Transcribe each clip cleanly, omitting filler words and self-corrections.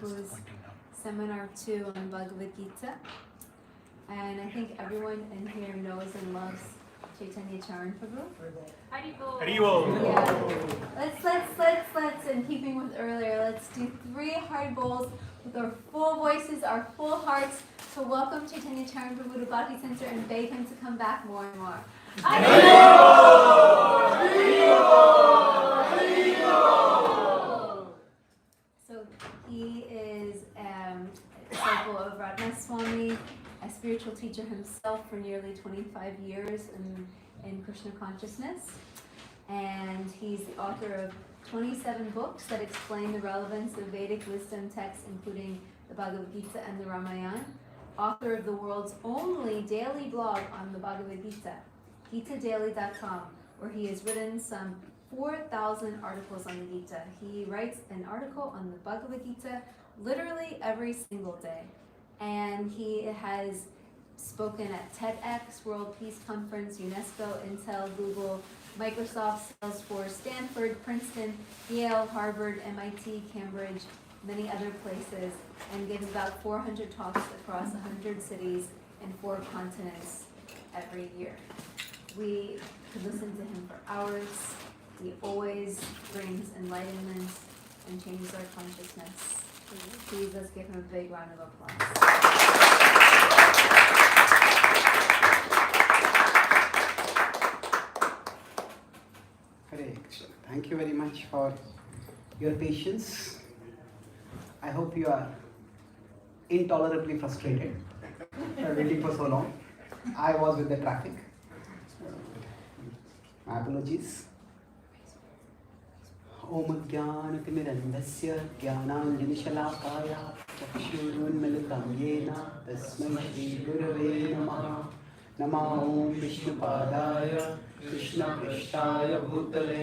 was seminar 2 on Bhagavad Gita, and I think everyone in here knows and loves Chaitanya Charan Prabhu. Haribol. Yeah. Let's, in keeping with earlier, let's do 3 hard bowls with our full voices, our full hearts, to welcome Chaitanya Charan Prabhu to Bhakti Center and beg him to come back more and more. Haribol! Haribol! Haribol! So he is a disciple of Radha Swami, a spiritual teacher himself for nearly 25 years in Krishna consciousness. And he's the author of 27 books that explain the relevance of Vedic wisdom texts, including the Bhagavad Gita and the Ramayana. Author of the world's only daily blog on the Bhagavad Gita, GitaDaily.com, where he has written some 4,000 articles on the Gita. He writes an article on the Bhagavad Gita literally every single day. And he has spoken at TEDx, World Peace Conference, UNESCO, Intel, Google, Microsoft, Salesforce, Stanford, Princeton, Yale, Harvard, MIT, Cambridge, many other places, and gives about 400 talks across 100 cities in 4 continents every year. We could listen to him for hours. He always brings enlightenment and changes our consciousness. Please, let's give him a big round of applause. Hare Krishna. Thank you very much for your patience. I hope you are intolerably frustrated for waiting for so long. I was with the traffic. My apologies. Om Jnanatimirandhasya Jnananjanishalaakaya Chakshurunmilitam Yena Tasmai Shri Gurave Namaha. Namo Om Vishnupadaya Krishna Krishnaya Bhutale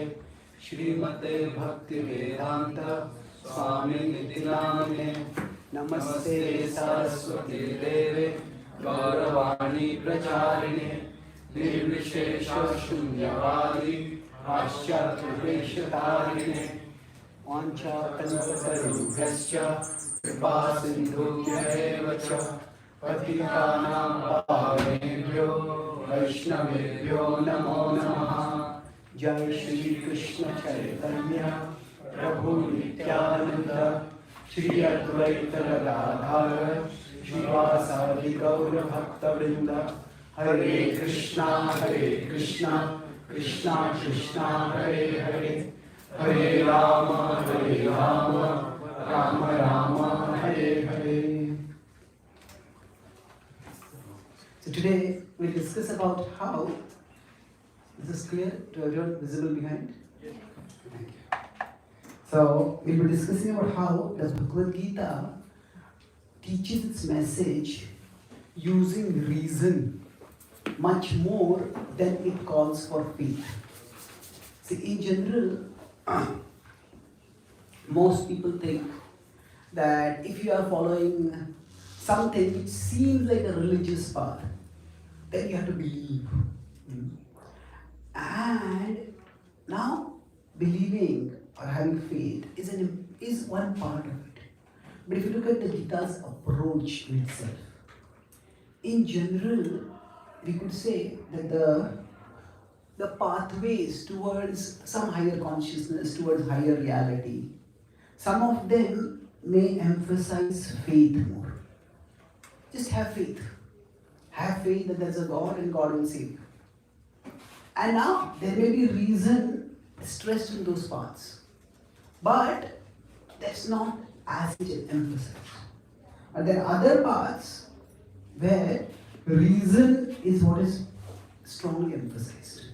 Shrimate Bhakti Vedanta Swami Niti Namane Namaste Saraswati Deve Gauravani Pracharine Nirvishesha Shunyavadi Paschatya Vancha Kalpatarubhyascha Kripa Sindhubhya eva cha Patitanam Pavanebhyo Vaishnavebhyo Namo Namaha. Jai Shri Krishna Chaitanya Prabhu Nityananda Shri Advaita Gadadhara Shivasadi Gaura Bhakta Vrinda. Hare Krishna Krishna Krishna Hare Hare Hare Rama Rama Rama Hare Hare. So today we'll discuss about how, is this clear to everyone visible behind? Yes. Thank you. So we'll be discussing about how the Bhagavad Gita teaches its message using reason much more than it calls for faith. See, in general, most people think that if you are following something which seems like a religious path, then you have to believe. And now, believing or having faith is one part of it. But if you look at the Gita's approach in itself, in general, we could say that the pathways towards some higher consciousness, towards higher reality, some of them may emphasize faith more. Just have faith. Have faith that there's a God and God will save you. And now there may be reason stressed in those parts. But that's not as much emphasized. And there are other parts where reason is what is strongly emphasized.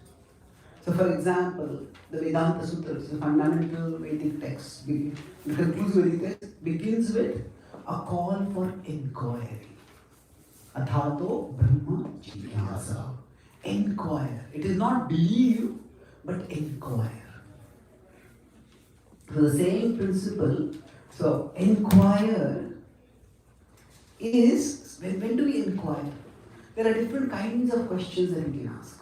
So for example, the Vedanta Sutras, the fundamental Vedic text, the conclusive Vedic text begins with a call for inquiry. Athato Brahma Jignasa. Inquire. It is not believe, but inquire. So the same principle, so inquire is, when do we inquire? There are different kinds of questions that we can ask.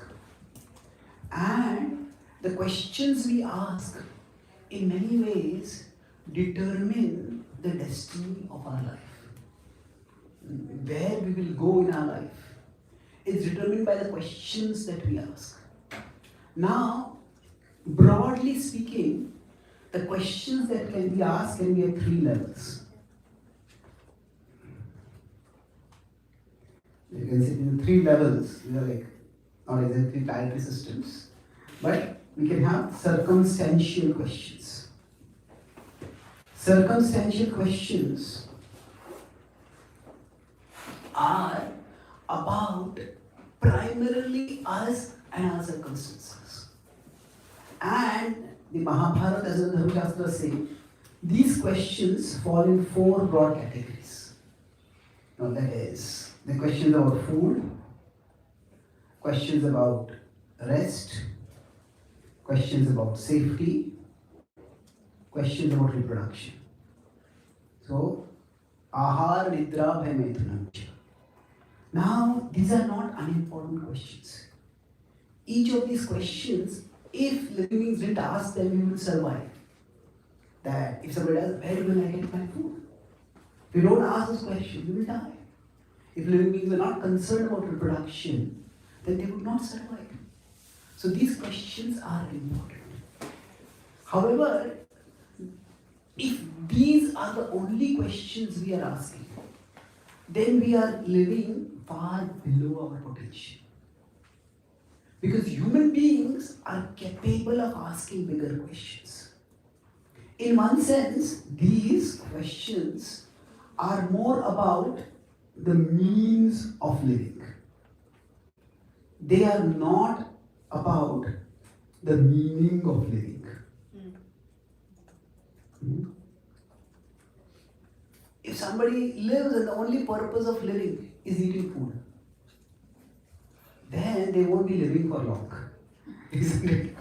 And the questions we ask in many ways determine the destiny of our life. Where we will go in our life is determined by the questions that we ask. Now, broadly speaking, the questions that can be asked can be at 3 levels. You can see in 3 levels, like not exactly dietary systems, but we can have circumstantial questions. Circumstantial questions are about primarily us and our circumstances. And the Mahabharata, as the Dharma Shastra say, these questions fall in 4 broad categories. Now that is, the questions about food, questions about rest, questions about safety, questions about reproduction. So, ahar, nidra, bhai, maithunam. Now, these are not unimportant questions. Each of these questions, if living beings didn't ask them, we would survive. That if somebody asks, where will I get my food? If we don't ask those questions, we will die. If living beings were not concerned about reproduction, then they would not survive. So these questions are important. However, if these are the only questions we are asking, then we are living far below our potential. Because human beings are capable of asking bigger questions. In one sense, these questions are more about the means of living. They are not about the meaning of living. If somebody lives and the only purpose of living is eating food, then they won't be living for long. Isn't it?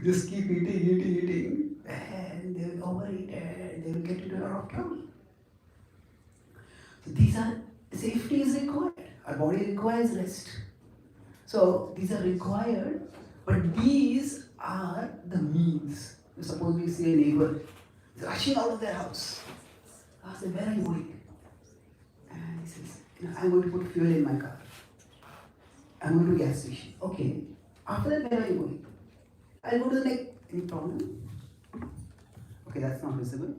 Just keep eating, and they will overeat and they will get into a lot of trouble. So safety is required. Our body requires rest. So these are required, but these are the means. Suppose we see a neighbor rushing out of their house. I say, where are you going? And he says, I'm going to put fuel in my car. I'm going to gas station. Okay. After that, where are you going? I'll go to the next. Any problem? Okay, that's not visible.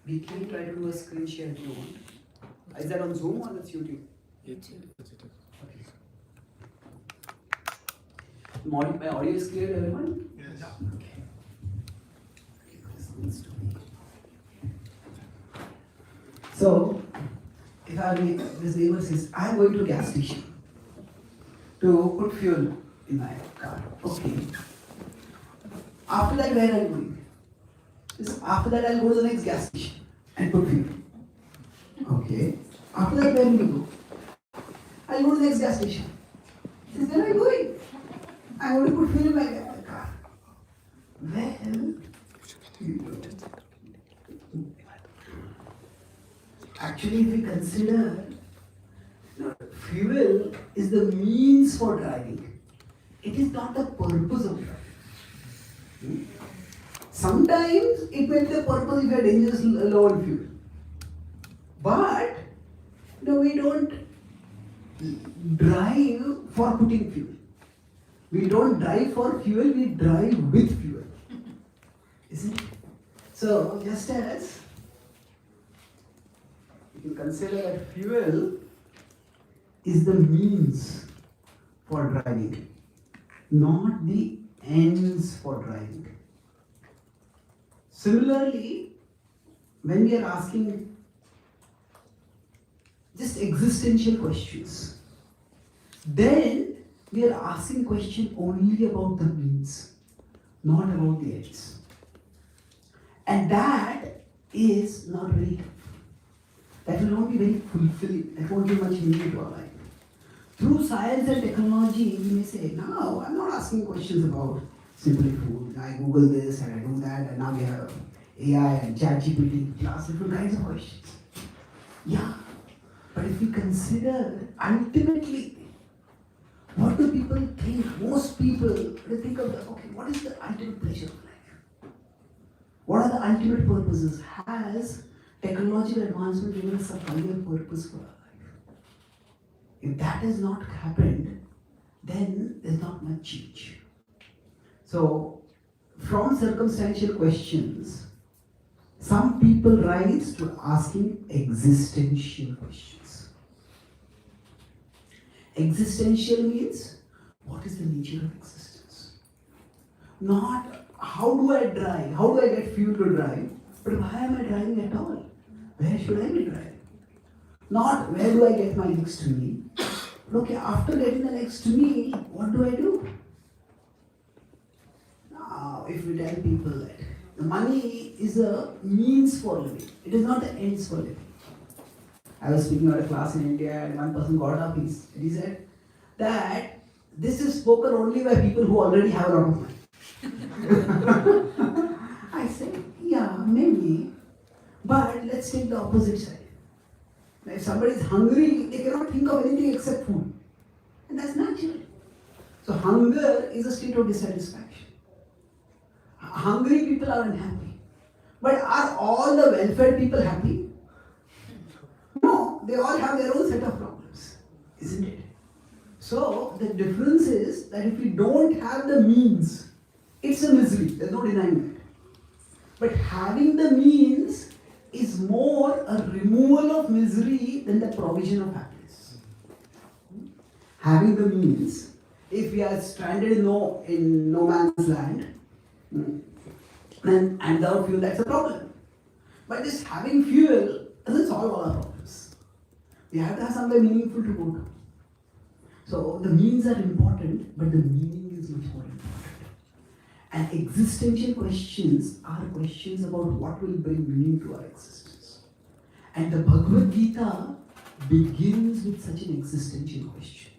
We can try to do a screen share if you want. Is that on Zoom or that's YouTube? YouTube. Okay. My audio is clear to everyone? Yes. Okay. So, if this neighbor says, I'm going to a gas station to put fuel in my car. Okay. After that, where are you going? After that, I'll go to the next gas station and put fuel. Okay. After that, where will you go? I'll go to the next gas station. He says, where are you going? I'm going to put fuel in my car. Well, actually, if we consider, fuel is the means for driving. It is not the purpose of driving. Sometimes it may be the purpose if you are dangerous low on fuel. But we don't drive for putting fuel. We don't drive for fuel, we drive with fuel. Isn't it? So, just as you can consider that fuel is the means for driving, not the ends for driving. Similarly, when we are asking just existential questions, then we are asking questions only about the means, not about the ends. And that is not very helpful. That will not be very fulfilling. That won't give much meaning to our life. Through science and technology, we may say, no, I'm not asking questions about simply food. I Google this and I do that, and now we have AI and ChatGPT. We ask different kinds of questions. Yeah, but if we consider ultimately, what do people think? Most people, they think of what is the ultimate pleasure of life? What are the ultimate purposes? Has technological advancement given us a higher purpose for our life? If that has not happened, then there's not much change. So, from circumstantial questions, some people rise to asking existential questions. Existential means, what is the nature of existence? Not how do I drive, how do I get fuel to drive, but why am I driving at all? Where should I be driving? Not where do I get my next meal. Okay, after getting the next meal, what do I do? Now, if we tell people that the money is a means for living, it is not the ends for living. I was speaking at a class in India and one person got up and he said that this is spoken only by people who already have a lot of money. I said, yeah, maybe, but let's take the opposite side. If somebody is hungry, they cannot think of anything except food. And that's natural. So hunger is a state of dissatisfaction. Hungry people are unhappy. But are all the well-fed people happy? No, they all have their own set of problems, isn't it? So the difference is that if we don't have the means, it's a misery, there's no denying that. But having the means is more a removal of misery than the provision of happiness. Having the means, if we are stranded in no man's land, then and without fuel, that's a problem. But just having fuel doesn't solve all our problems. We have to have somewhere meaningful to go to. So the means are important, but the meaning is much more important. And existential questions are questions about what will bring meaning to our existence. And the Bhagavad Gita begins with such an existential question.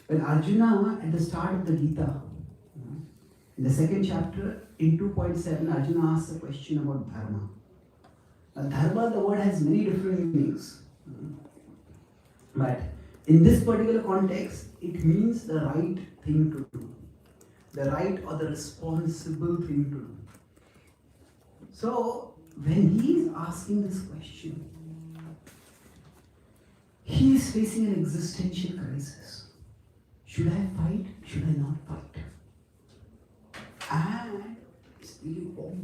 When Arjuna, at the start of the Gita, in the second chapter, in 2.7, Arjuna asks a question about dharma. Now, dharma, the word has many different meanings. But in this particular context, it means the right thing to do. The right or the responsible thing to do. So, when he is asking this question, he is facing an existential crisis. Should I fight? Should I not fight? And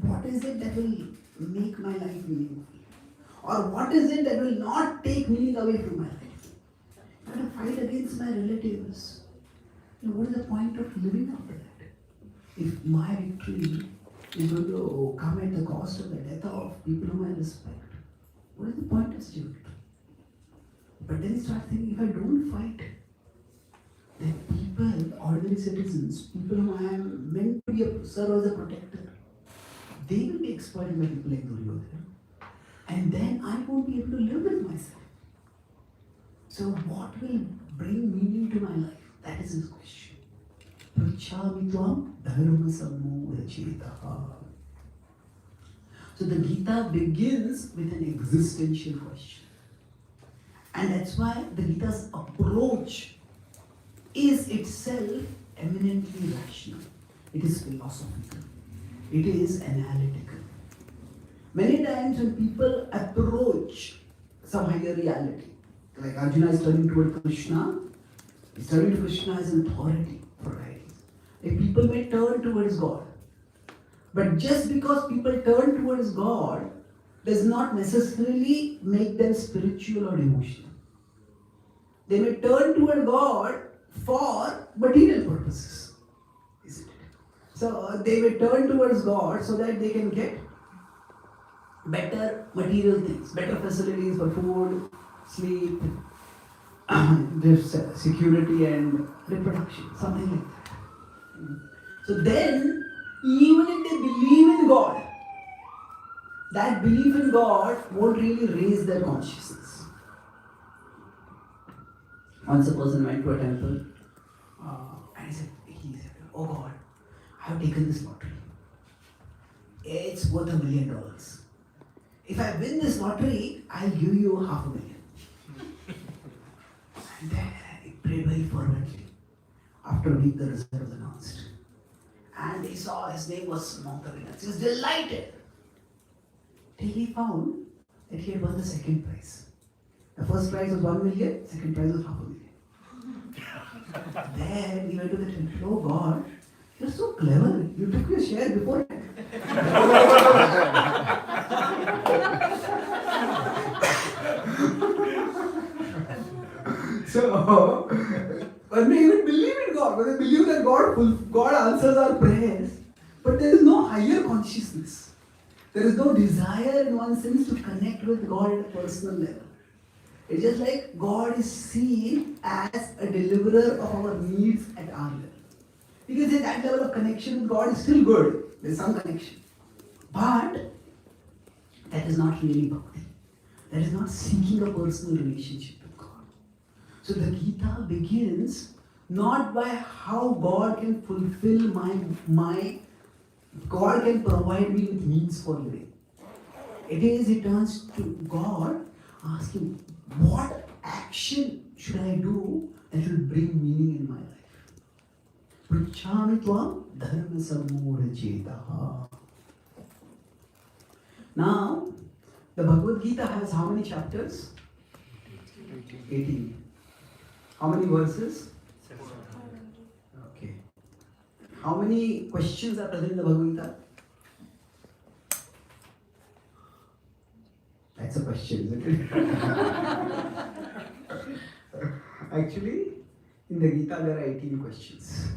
what is it that will make my life meaningful? Or what is it that will not take meaning away from my life? I'm going to fight against my relatives. What is the point of living after that? If my victory is going to come at the cost of the death of people whom I respect, what is the point of still victory? But then you start thinking, if I don't fight, then people, ordinary citizens, people whom I am meant to serve as a protector, they will be exploited by people like Duryodhana. And then I won't be able to live with myself. So what will bring meaning to my life? That is his question. So the Gita begins with an existential question. And that's why the Gita's approach is itself eminently rational. It is philosophical. It is analytical. Many times when people approach some higher reality, like Arjuna is turning toward Krishna, he's turning to Krishna as an authority for writings. Like people may turn towards God. But just because people turn towards God does not necessarily make them spiritual or emotional. They may turn toward God for material purposes, isn't it? So they may turn towards God so that they can get better material things, better facilities for food, sleep, security and reproduction, something like that. So then, even if they believe in God, that belief in God won't really raise their consciousness. Once a person went to a temple and he said, oh God, I have taken this lottery. It's worth $1 million. If I win this lottery, I'll give you $500,000. And then he prayed very fervently. After a week, the result was announced. and he saw his name was among the winners. He was delighted. Till he found that he had won the second prize. The first prize was 1 million, second prize was 500,000. Then he went to the temple. Oh God, you're so clever. You took your share before. So, when we even believe in God, when we believe that God answers our prayers, but there is no higher consciousness. There is no desire in one sense to connect with God at a personal level. It's just like God is seen as a deliverer of our needs at our level. You can say that level of connection with God is still good. There is some connection. But that is not really bhakti. That is not seeking a personal relationship with God. So the Gita begins not by how God can fulfill my God can provide me with means for living. It turns to God asking, what action should I do that will bring meaning in my life? Pruchhami tvam dharma samurajetaha. Now, the Bhagavad Gita has how many chapters? 18. How many verses? Okay. How many questions are present in the Bhagavad Gita? That's a question, isn't it? Actually, in the Gita there are 18 questions.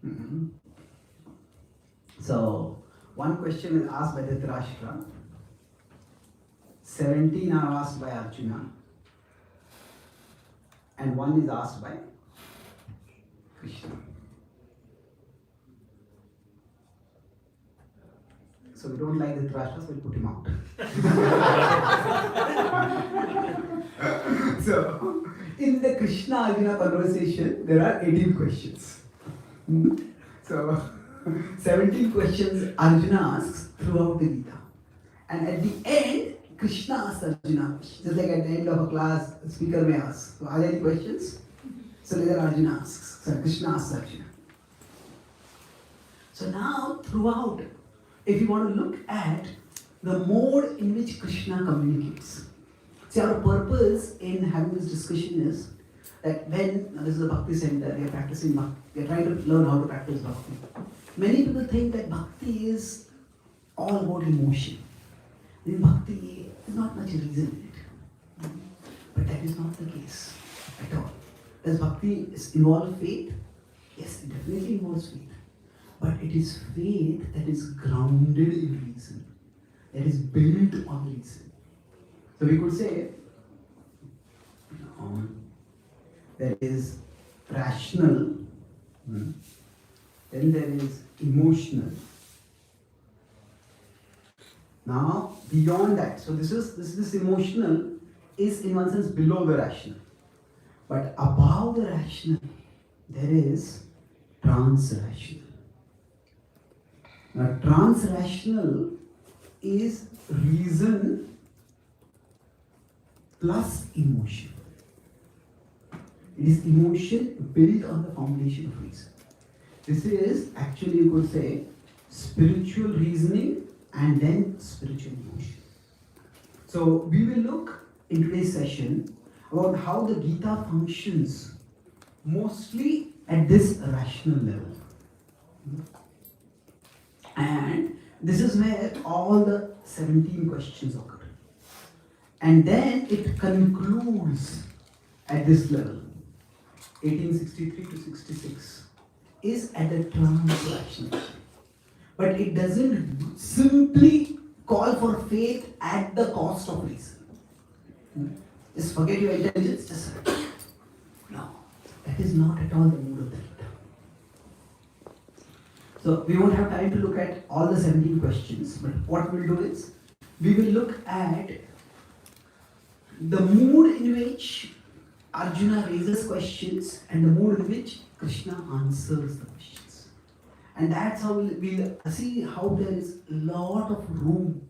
Mm-hmm. So, one question is asked by Dhritarashtra, 17 are asked by Arjuna, and one is asked by Krishna. So we don't like Dhritarashtra, so we put him out. So, in the Krishna-Arjuna conversation, there are 18 questions. So, 17 questions Arjuna asks throughout the Gita. And at the end, Krishna asks Arjuna, just like at the end of a class, the speaker may ask. So, are there any questions? So, later Arjuna asks. So, Krishna asks Arjuna. So, now, throughout, if you want to look at the mode in which Krishna communicates. See, our purpose in having this discussion is that when this is a Bhakti center, we are practicing Bhakti, we are trying to learn how to practice Bhakti. Many people think that Bhakti is all about emotion. In Bhakti, there's not much reason in it. But that is not the case at all. Does Bhakti involve faith? Yes, it definitely involves faith. But it is faith that is grounded in reason, that is built on reason. So we could say, there is rational, then there is emotional. Now, beyond that, so this emotional is in one sense below the rational. But above the rational, there is trans-rational. Now, trans-rational is reason plus emotion. It is emotion built on the foundation of reason. This is actually, you could say, spiritual reasoning and then spiritual emotion. So, we will look in today's session about how the Gita functions mostly at this rational level. And this is where all the 17 questions occur. And then it concludes at this level. 1863 to 66 is at the trans-rational. But it doesn't simply call for faith at the cost of reason. Just forget your intelligence, just no. That is not at all the mood of the Gita. So we won't have time to look at all the 17 questions, but what we'll do is, we will look at the mood in which Arjuna raises questions and the mood in which Krishna answers the questions. And that's how we'll see how there is a lot of room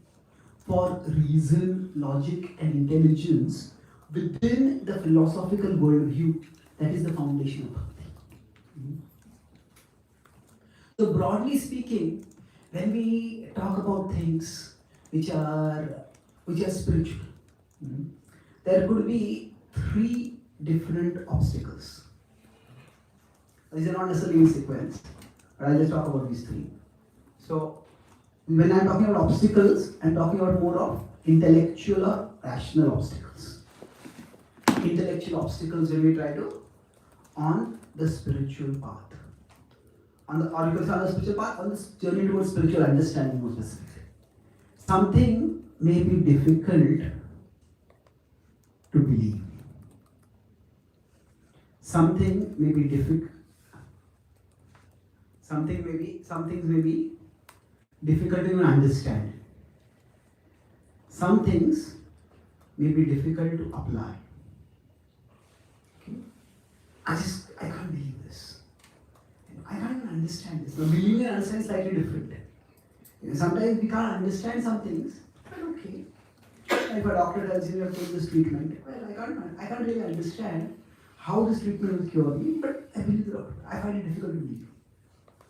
for reason, logic and intelligence within the philosophical worldview that is the foundation of Bhakti. So broadly speaking, when we talk about things which are spiritual, mm, there could be three different obstacles. These are not necessarily in sequence, but I'll just talk about these three. So when I'm talking about obstacles, I'm talking about more of intellectual or rational obstacles. Intellectual obstacles when we try to on the spiritual path. Or you can say on the spiritual path, on this journey towards spiritual understanding more specifically. Something may be difficult to believe. Something may be difficult. Some things may be difficult to even understand. Some things may be difficult to apply. Okay? I can't believe this. I can't even understand this. Now, believing and understanding is slightly different. Sometimes we can't understand some things, but okay. If a doctor tells you have to take this treatment, well, I can't really understand how this treatment will cure me, but I believe the doctor. I find it difficult to believe.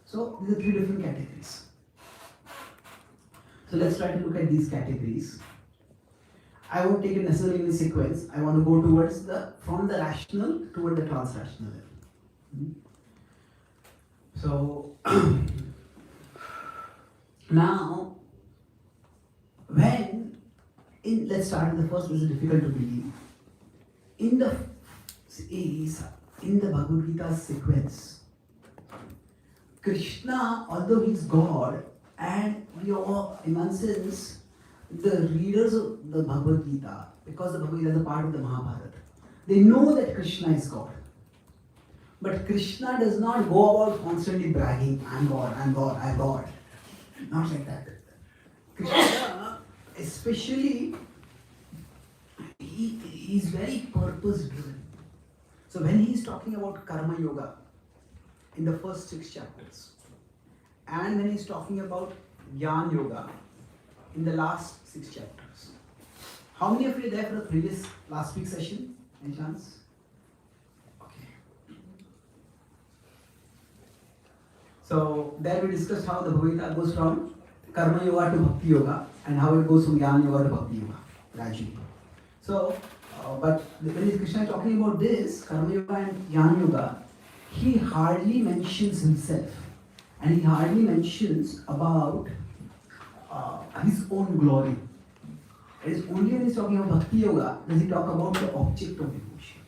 So these are three different categories. So let's try to look at these categories. I won't take it necessarily in sequence. I want to go towards from the rational toward the transrational level. So now, let's start with the first, which is difficult to believe. In the Bhagavad Gita sequence, Krishna, although he's God, and we are, in one sense, the readers of the Bhagavad Gita, because the Bhagavad Gita is a part of the Mahabharata, they know that Krishna is God. But Krishna does not go about constantly bragging, I'm God, I'm God, I'm God. Not like that. Krishna, especially, he is very purpose driven. So when he is talking about Karma Yoga in the first 6 chapters, and when he is talking about Jnana Yoga in the last 6 chapters. How many of you were there for the last week's session? Any chance? Okay. So there we discussed how the Bhagavad Gita goes from Karma Yoga to Bhakti Yoga, and how it goes from Jnana Yoga to Bhakti Yoga gradually. So, but when Krishna is talking about this, Karma Yoga and Jnana Yoga, he hardly mentions himself, and he hardly mentions about his own glory. It is only when he's talking about Bhakti Yoga does he talk about the object of devotion.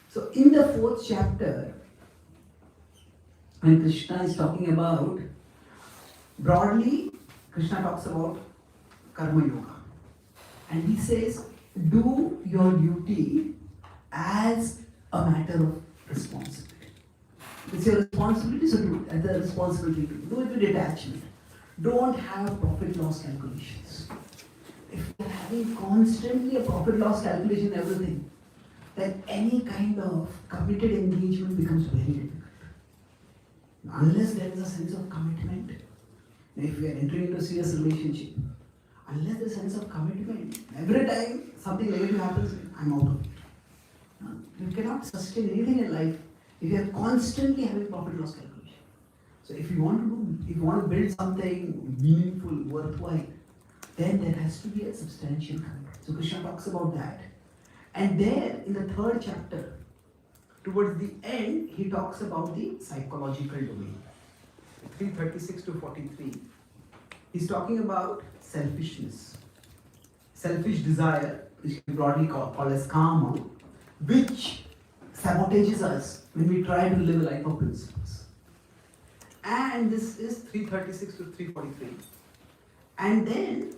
So in the 4th chapter, when Krishna is talking about, broadly, Krishna talks about Karma Yoga. And he says, do your duty as a matter of responsibility. It's your responsibility, so do it as a responsibility. Do it with detachment. Don't have profit-loss calculations. If you're having constantly a profit-loss calculation in everything, then any kind of committed engagement becomes very difficult. Unless there is a sense of commitment, if we are entering into a serious relationship, unless there is a sense of commitment, every time something negative happens, I'm out of it. You cannot sustain anything in life if you are constantly having profit-loss calculation. So if you want to build something meaningful, worthwhile, then there has to be a substantial commitment. So Krishna talks about that. And there, in the 3rd chapter, towards the end, he talks about the psychological domain. 336 to 43. He's talking about selfishness, selfish desire, which we broadly call as karma, which sabotages us when we try to live a life of principles. And this is 336 to 343. And then,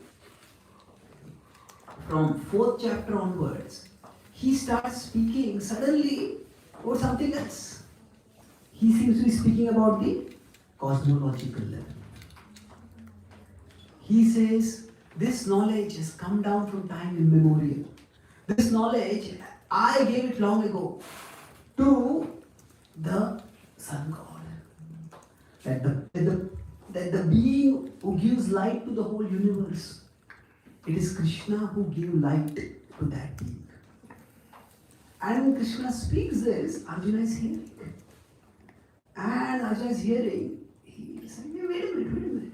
from 4th chapter onwards, he starts speaking suddenly about something else. He seems to be speaking about the cosmological level. He says, this knowledge has come down from time immemorial. This knowledge, I gave it long ago to the Sun God. That the being who gives light to the whole universe, it is Krishna who gave light to that being. And when Krishna speaks this, Arjuna is hearing. And Arjuna is hearing, he said, wait a minute.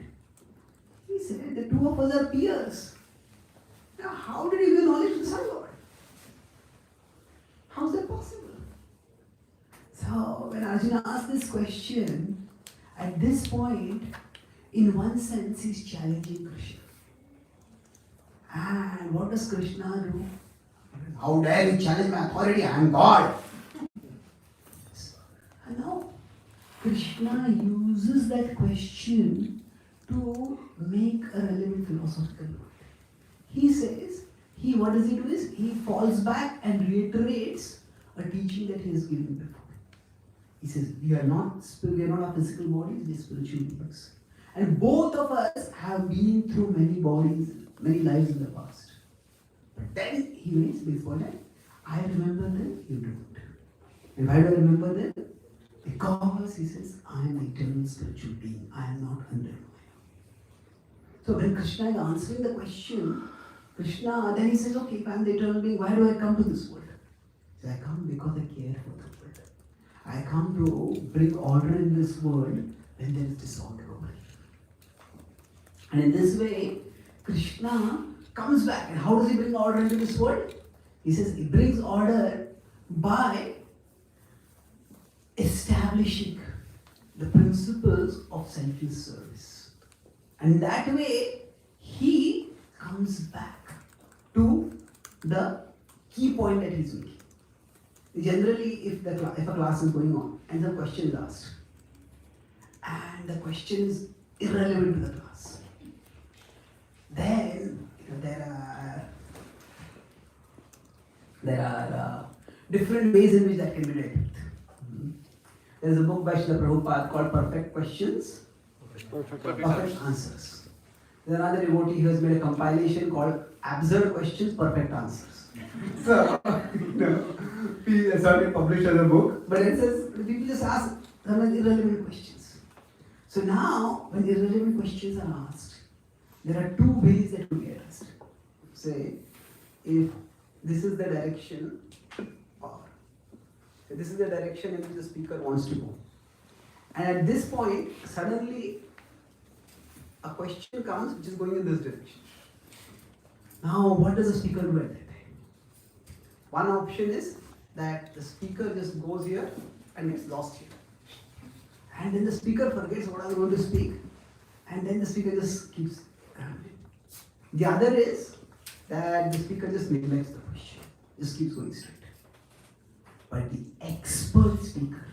He said, the two of us are peers. Now, how did you give knowledge to the Sun Lord? How is that possible? So, when Arjuna asked this question, at this point, in one sense, he's challenging Krishna. And what does Krishna do? How dare you challenge my authority? I am God. And now, Krishna uses that question to make a relevant philosophical point. He says, what does he do is, he falls back and reiterates a teaching that he has given before. He says, we are not our physical bodies, we are spiritual beings. And both of us have been through many bodies, many lives in the past. But then he makes before that, I remember them, you don't. And why do I remember them? Because he says, I am an eternal spiritual being, I am not under Maya. So when Krishna is answering the question, then he says, okay, if I am the eternal being, why do I come to this world? He says, I come because I care for the world. I come to bring order in this world when there is disorder over it. And in this way, Krishna comes back. And how does he bring order into this world? He says he brings order by establishing the principles of selfless service. And in that way, he comes back to the key point that he's making. Generally, if a class is going on and the question is asked, and the question is irrelevant to the class, then there are different ways in which that can be dealt with. There is a book by Srila Prabhupada called Perfect Questions, Perfect Answers. There is another devotee who has made a compilation called Absurd Questions, Perfect Answers. So, it's already published as a book, but it says people just ask irrelevant questions. So now, when irrelevant questions are asked, there are two ways that will be addressed. Say, if this is the direction, or this is the direction in which the speaker wants to go. And at this point, suddenly, a question comes which is going in this direction. Now, what does the speaker do at that time? One option is that the speaker just goes here and gets lost here. And then the speaker forgets what I'm going to speak, and then the speaker just keeps rambling. The other is that the speaker just neglects the question, just keeps going straight. But the expert speaker,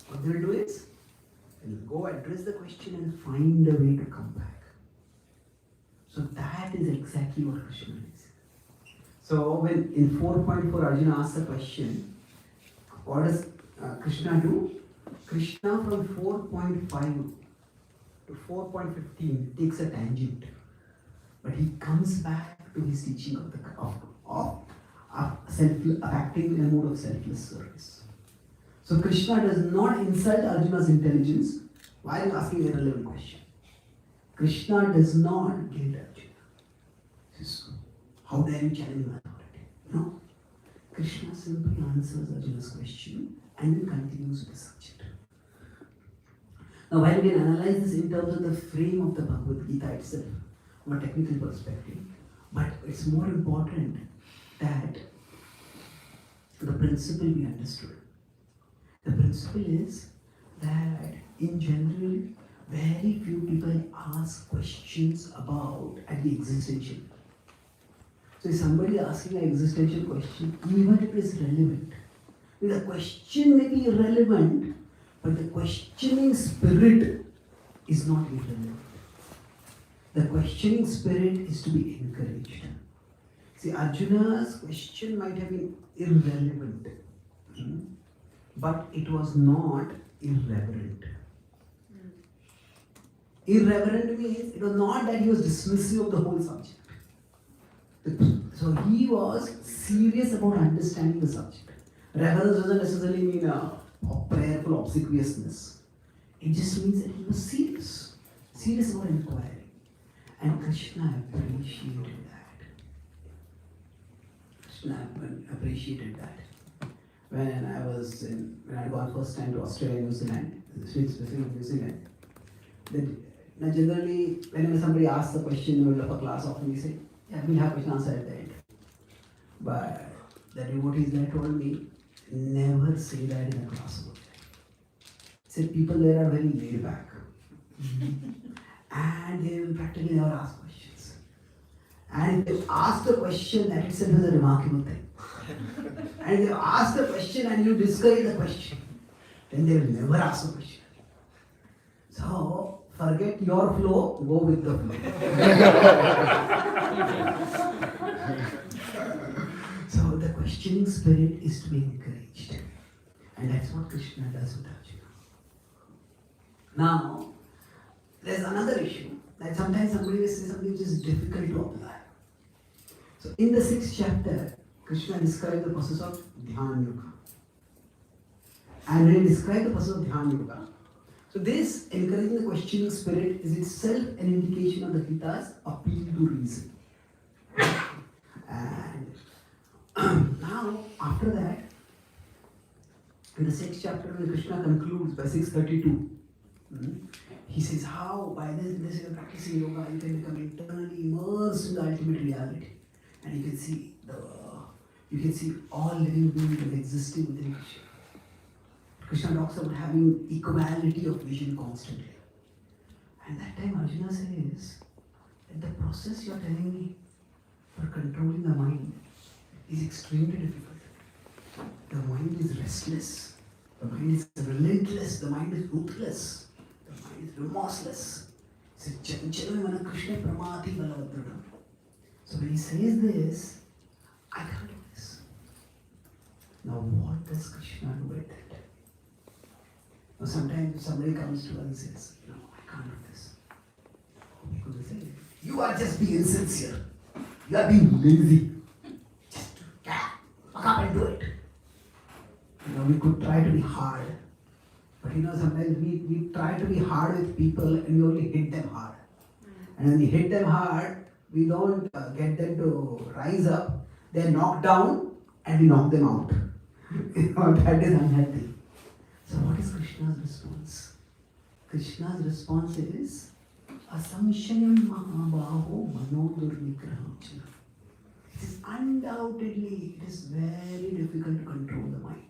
what they will do is, they will go address the question and find a way to come back. So that is exactly what Krishna is. So when in 4.4 Arjuna asks the question, what does Krishna do? Krishna from 4.5 to 4.15 takes a tangent, but he comes back to his teaching of acting in a mode of selfless service. So Krishna does not insult Arjuna's intelligence while asking a relevant question. Krishna does not guilt Arjuna. Says, how dare you challenge my authority? No. Krishna simply answers Arjuna's question and then continues with the subject. Now, while we can analyze this in terms of the frame of the Bhagavad Gita itself, from a technical perspective, but it's more important that the principle be understood. The principle is that in general, very few people ask questions about at the existential. So if somebody is asking an existential question, even if it is relevant, the question may be irrelevant, but the questioning spirit is not irrelevant. The questioning spirit is to be encouraged. See, Arjuna's question might have been irrelevant, but it was not irreverent. Irreverent means it was not that he was dismissive of the whole subject. So he was serious about understanding the subject. Reverence doesn't necessarily mean a prayerful obsequiousness. It just means that he was serious about inquiring. And Krishna appreciated that. When I had gone first time to Australia and New Zealand, specifically New Zealand, Now generally, whenever somebody asks a question in the middle of a class, often we say, yeah, we'll have question answer at the end. But the devotees there told me, never say that in a class. Say people there are very laid back. And they will practically never ask questions. And if they ask a question, that itself is a remarkable thing. And if they ask a question and you discourage the question, then they will never ask a question. So, forget your flow, go with the flow. So, the questioning spirit is to be encouraged. And that's what Krishna does with Arjuna. Now, there's another issue that sometimes somebody will say something which is difficult to apply. So, in the 6th chapter, Krishna described the process of Dhyan Yoga. And when he described the process of Dhyan Yoga, so this encouraging the questioning spirit is itself an indication of the Gita's appeal to reason. And now, after that, in the 6th chapter, when Krishna concludes by 632, he says how by this you're practicing yoga, you can become internally immersed in the ultimate reality. And you can see all living beings existing within Krishna. Krishna talks about having equality of vision constantly. And that time Arjuna says that the process you are telling me for controlling the mind is extremely difficult. The mind is restless, the mind is relentless, the mind is ruthless, the mind is remorseless. So when he says this, I can't do this. Now what does Krishna do with that? Now sometimes somebody comes to us and says, no, I can't do this. We could say, you are just being insincere. You are being lazy. Just fuck up and do it. We could try to be hard. But sometimes we try to be hard with people and we only hit them hard. And when we hit them hard, we don't get them to rise up. They are knocked down and we knock them out. That is unhealthy. So what is Krishna's response? Krishna's response is Asamshayam Mahabaho Manodurnigraham. It is undoubtedly, it is very difficult to control the mind.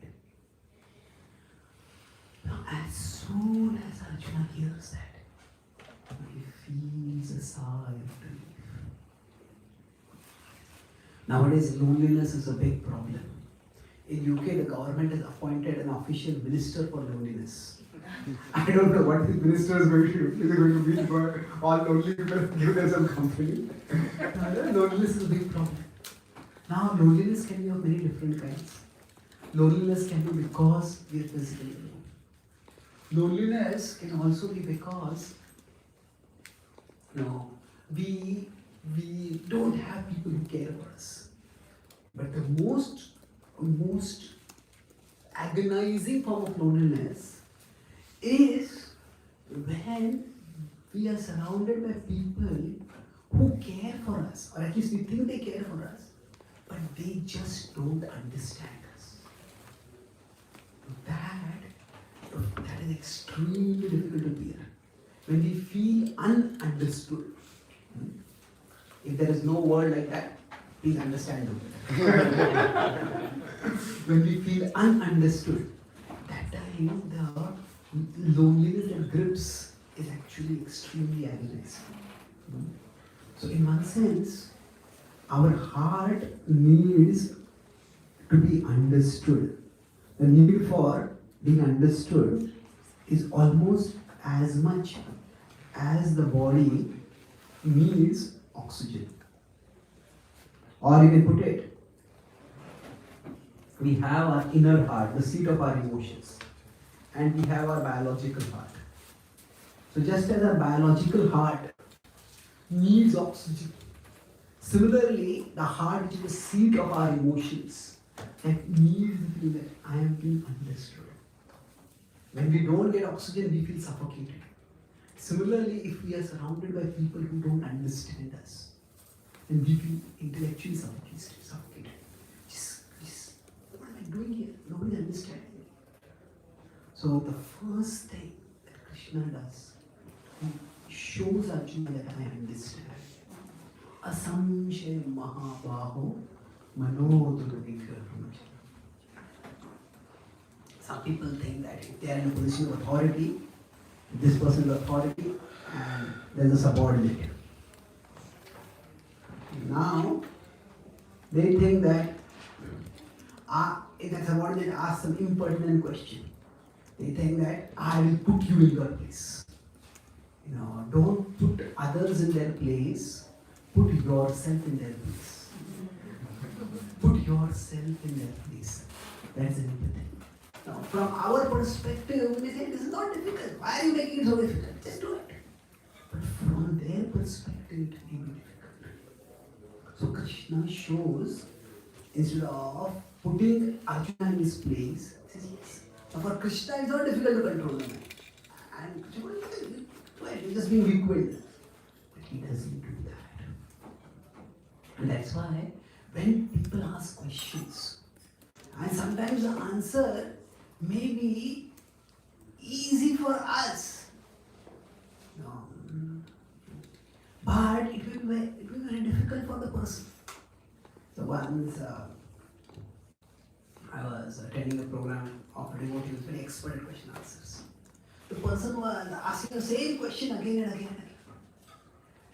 Now as soon as Arjuna hears that, he feels a sigh of relief. Nowadays loneliness is a big problem. In UK, the government has appointed an official minister for loneliness. I don't know what this minister is going to do. Is it going to be for all lonely people, give them some company? Loneliness is a big problem. Now, loneliness can be of many different kinds. Loneliness can be because we are physically alone. Loneliness can also be because we don't have people who care for us. But the most agonizing form of loneliness is when we are surrounded by people who care for us, or at least we think they care for us, but they just don't understand us. That is extremely difficult to bear. When we feel ununderstood. If there is no word like that, please understand it. When we feel ununderstood, that time the loneliness that grips is actually extremely agonizing. So in one sense, our heart needs to be understood. The need for being understood is almost as much as the body needs oxygen. Or you can put it, we have our inner heart, the seat of our emotions, and we have our biological heart. So just as our biological heart needs oxygen, similarly, the heart, which is the seat of our emotions, that needs to feel that I am being understood. When we don't get oxygen, we feel suffocated. Similarly, if we are surrounded by people who don't understand us, then we feel intellectually suffocated. Just, what am I doing here? Nobody understands me. So the first thing that Krishna does, he shows Arjuna that I understand. Asamshay Mahabaho Manodurvikrama. Some people think that if they are in a position of authority, this person is authority and there is a subordinate. Now, they think that if that subordinate asks some impertinent question, they think that I will put you in your place. Don't put others in their place, put yourself in their place. Put yourself in their place. That's empathy. Now, from our perspective, we say this is not difficult. Why are you making it so difficult? Just do it. But from their perspective, it may be difficult. So Krishna shows, instead of putting Arjuna in his place, he says yes. Now for Krishna, it's not difficult to control the mind. And Krishna he's just being weak-willed. But he doesn't do that. And that's why when people ask questions, and sometimes the answer may be easy for us, but it will be very difficult for the person. So once I was attending a program of a devotee who was very expert at question answers. The person was asking the same question again and again and again.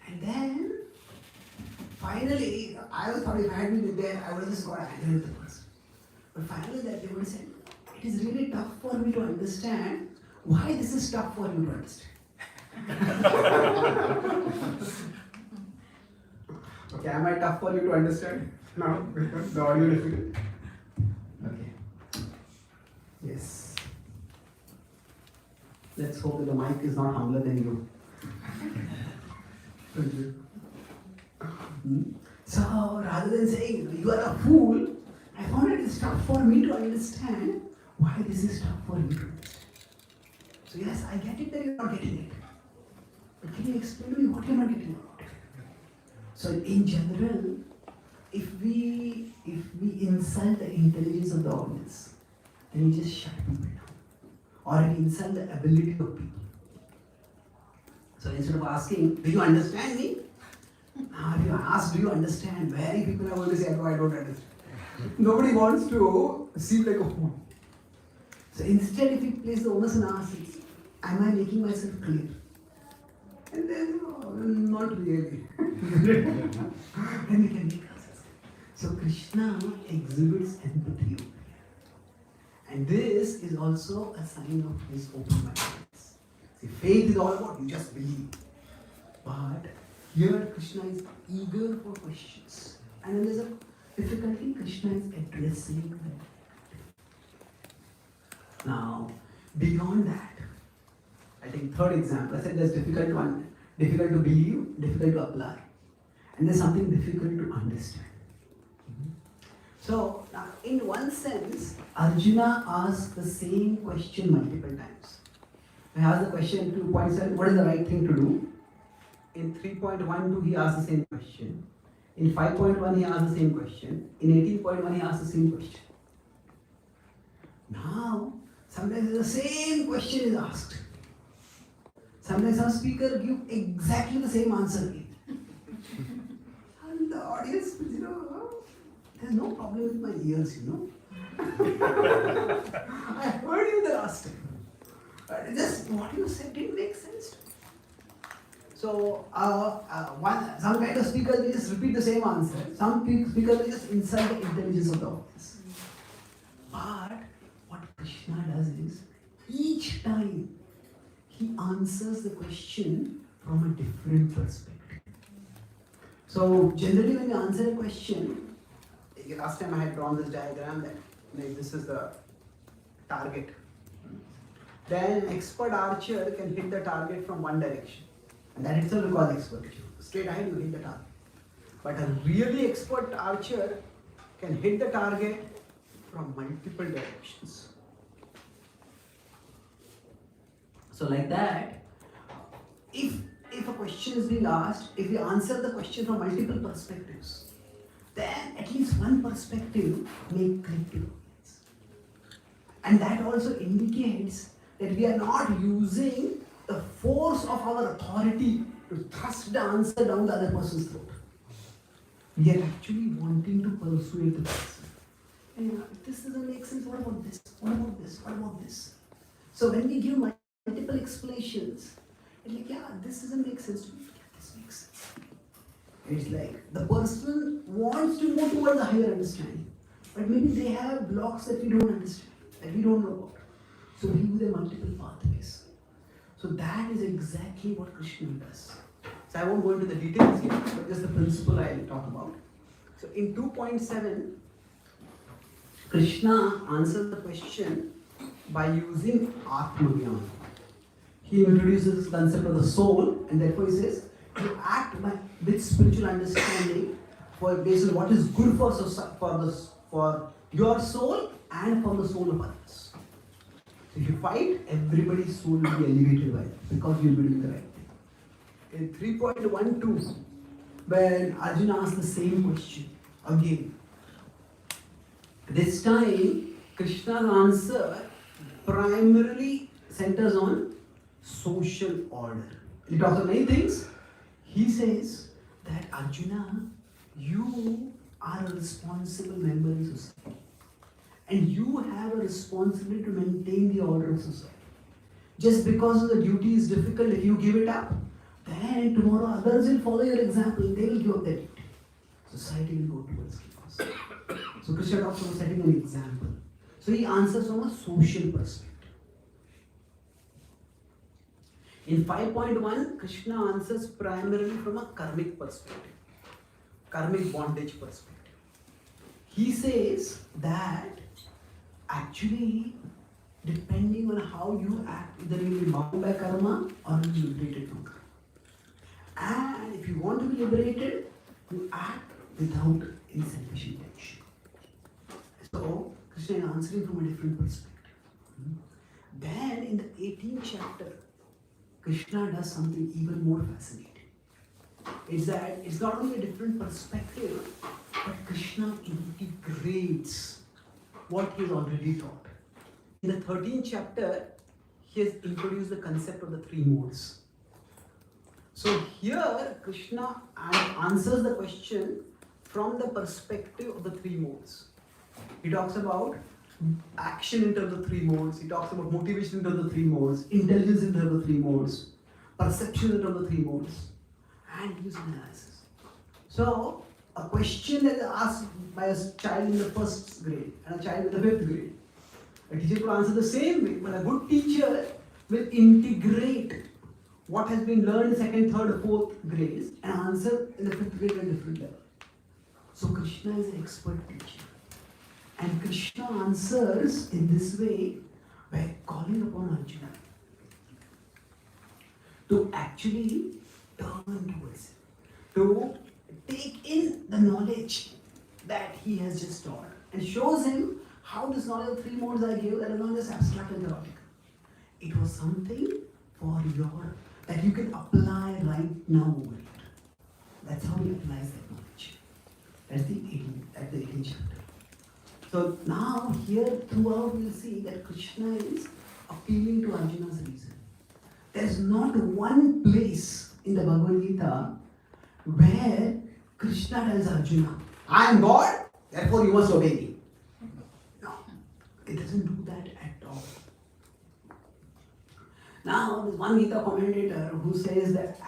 And then finally, I thought if I had been there, I would have just got angry with the person. But finally, that devotee said, it is really tough for me to understand why this is tough for you to understand. Okay, am I tough for you to understand? No, the audio difficult. Okay. Yes. Let's hope that the mic is not humbler than you. Thank you. So rather than saying you are a fool, I found it is tough for me to understand why this is tough for you to understand. So yes, I get it that you are not getting it. But can you explain to me what you are not getting about it? So in general, if we insult the intelligence of the audience, then we just shut people down. Or we insult the ability of people. So instead of asking, do you understand me? Now if you ask, do you understand? Very people are going to say, no, I don't understand. Nobody wants to seem like a fool. So instead, if we place the onus on ourselves, am I making myself clear? And then, not really. Then we can make ourselves. So Krishna exhibits empathy over here. And this is also a sign of his open-mindedness. See, faith is all about you just believe. But here Krishna is eager for questions. And when there's a difficulty, Krishna is addressing that. Now, beyond that, I think third example, I said there's difficult to believe, difficult to apply. And there's something difficult to understand. So, now, in one sense, Arjuna asked the same question multiple times. He asked the question in 2.7, what is the right thing to do? In 3.12, he asked the same question. In 5.1, he asked the same question. In 18.1, he asked the same question. Now, sometimes the same question is asked. Sometimes some speaker gives exactly the same answer again. And the audience, there's no problem with my ears, I heard you the last time. Just what you said didn't make sense to me. So, some kind of speaker will just repeat the same answer. Some speaker will just insult the intelligence of the audience. But what Krishna does is, each time he answers the question from a different perspective. So, generally when you answer a question, last time I had drawn this diagram that this is the target. Then an expert archer can hit the target from one direction. And that itself is called expert. Straight ahead you hit the target. But a really expert archer can hit the target from multiple directions. So like that, if a question is being asked, if we answer the question from multiple perspectives, then at least one perspective may click to the audience. And that also indicates that we are not using the force of our authority to thrust the answer down the other person's throat. We are actually wanting to persuade the person. And if this doesn't make sense, what about this? What about this? What about this? So when we give multiple explanations, it's like, yeah, this doesn't make sense to me. Yeah, this makes sense. It's like the person wants to move towards a higher understanding, but maybe they have blocks that we don't understand, that we don't know about. So we give them multiple pathways. So that is exactly what Krishna does. So I won't go into the details here, but just the principle I'll talk about. So in 2.7, Krishna answers the question by using Atma-jnana. He introduces the concept of the soul, and therefore he says, you act with spiritual understanding based on what is good for your soul and for the soul of others. So if you fight, everybody's soul will be elevated by it because you'll be doing the right thing. In 3.12, when Arjuna asked the same question again, this time Krishna's answer primarily centers on social order. He talks about many things. He says that Arjuna, you are a responsible member in society. And you have a responsibility to maintain the order of society. Just because the duty is difficult, if you give it up, then tomorrow others will follow your example. They will give up their duty. Society will go towards chaos. So Krishna talks about setting an example. So he answers from a social perspective. In 5.1, Krishna answers primarily from a karmic perspective, karmic bondage perspective. He says that actually, depending on how you act, either you will be bound by karma or you will be liberated from karma. And if you want to be liberated, you act without any selfish intention. So, Krishna is answering from a different perspective. Then, in the 18th chapter, Krishna does something even more fascinating. It's that it's not only a different perspective, but Krishna integrates what he has already taught. In the 13th chapter, he has introduced the concept of the three modes. So here, Krishna answers the question from the perspective of the three modes. He talks about action in terms of three modes, he talks about motivation in terms of three modes, intelligence in terms of three modes, perception in terms of three modes, and he gives analysis. So, a question that is asked by a child in the first grade and a child in the fifth grade, a teacher could answer the same way, but a good teacher will integrate what has been learned in second, third, fourth grades and answer in the fifth grade at a different level. So Krishna is an expert teacher. And Krishna answers in this way by calling upon Arjuna to actually turn towards him, to take in the knowledge that he has just taught and shows him how this knowledge of three modes I gave that is not just abstract and theoretical. It was something for that you can apply right now over here. That's how he applies that knowledge. That's the 18th chapter. So now here throughout we'll see that Krishna is appealing to Arjuna's reason. There's not one place in the Bhagavad Gita where Krishna tells Arjuna, I am God, therefore you must obey me. No, it doesn't do that at all. Now there's one Gita commentator who says that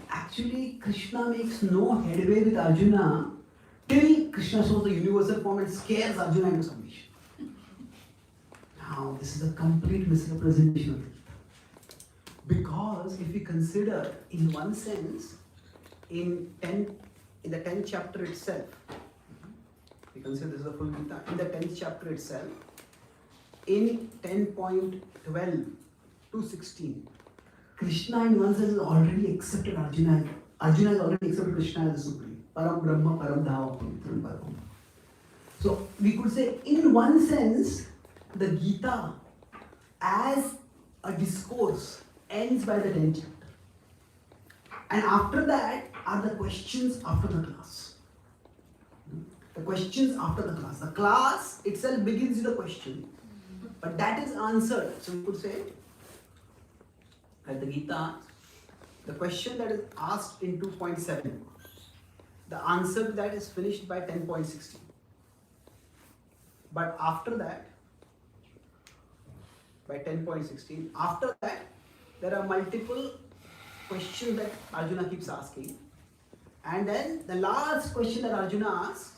actually Krishna makes no headway with Arjuna till Krishna shows the universal form and scares Arjuna into submission. Now, this is a complete misrepresentation of the Gita. Because if we consider, in one sense, in the 10th chapter itself, we consider this is a full Gita, in the 10th chapter itself, in 10.12 to 16, Krishna in one sense has already accepted Arjuna. Arjuna has already accepted Krishna as the Supreme. Param Brahma, Param Dhava, Pamitram Param. So we could say, in one sense, the Gita as a discourse ends by the 10th chapter. And after that are the questions after the class. The questions after the class. The class itself begins with a question. But that is answered. So we could say, at the Gita, the question that is asked in 2.7, the answer to that is finished by 10.16. But after that, by 10.16, after that, there are multiple questions that Arjuna keeps asking. And then the last question that Arjuna asks,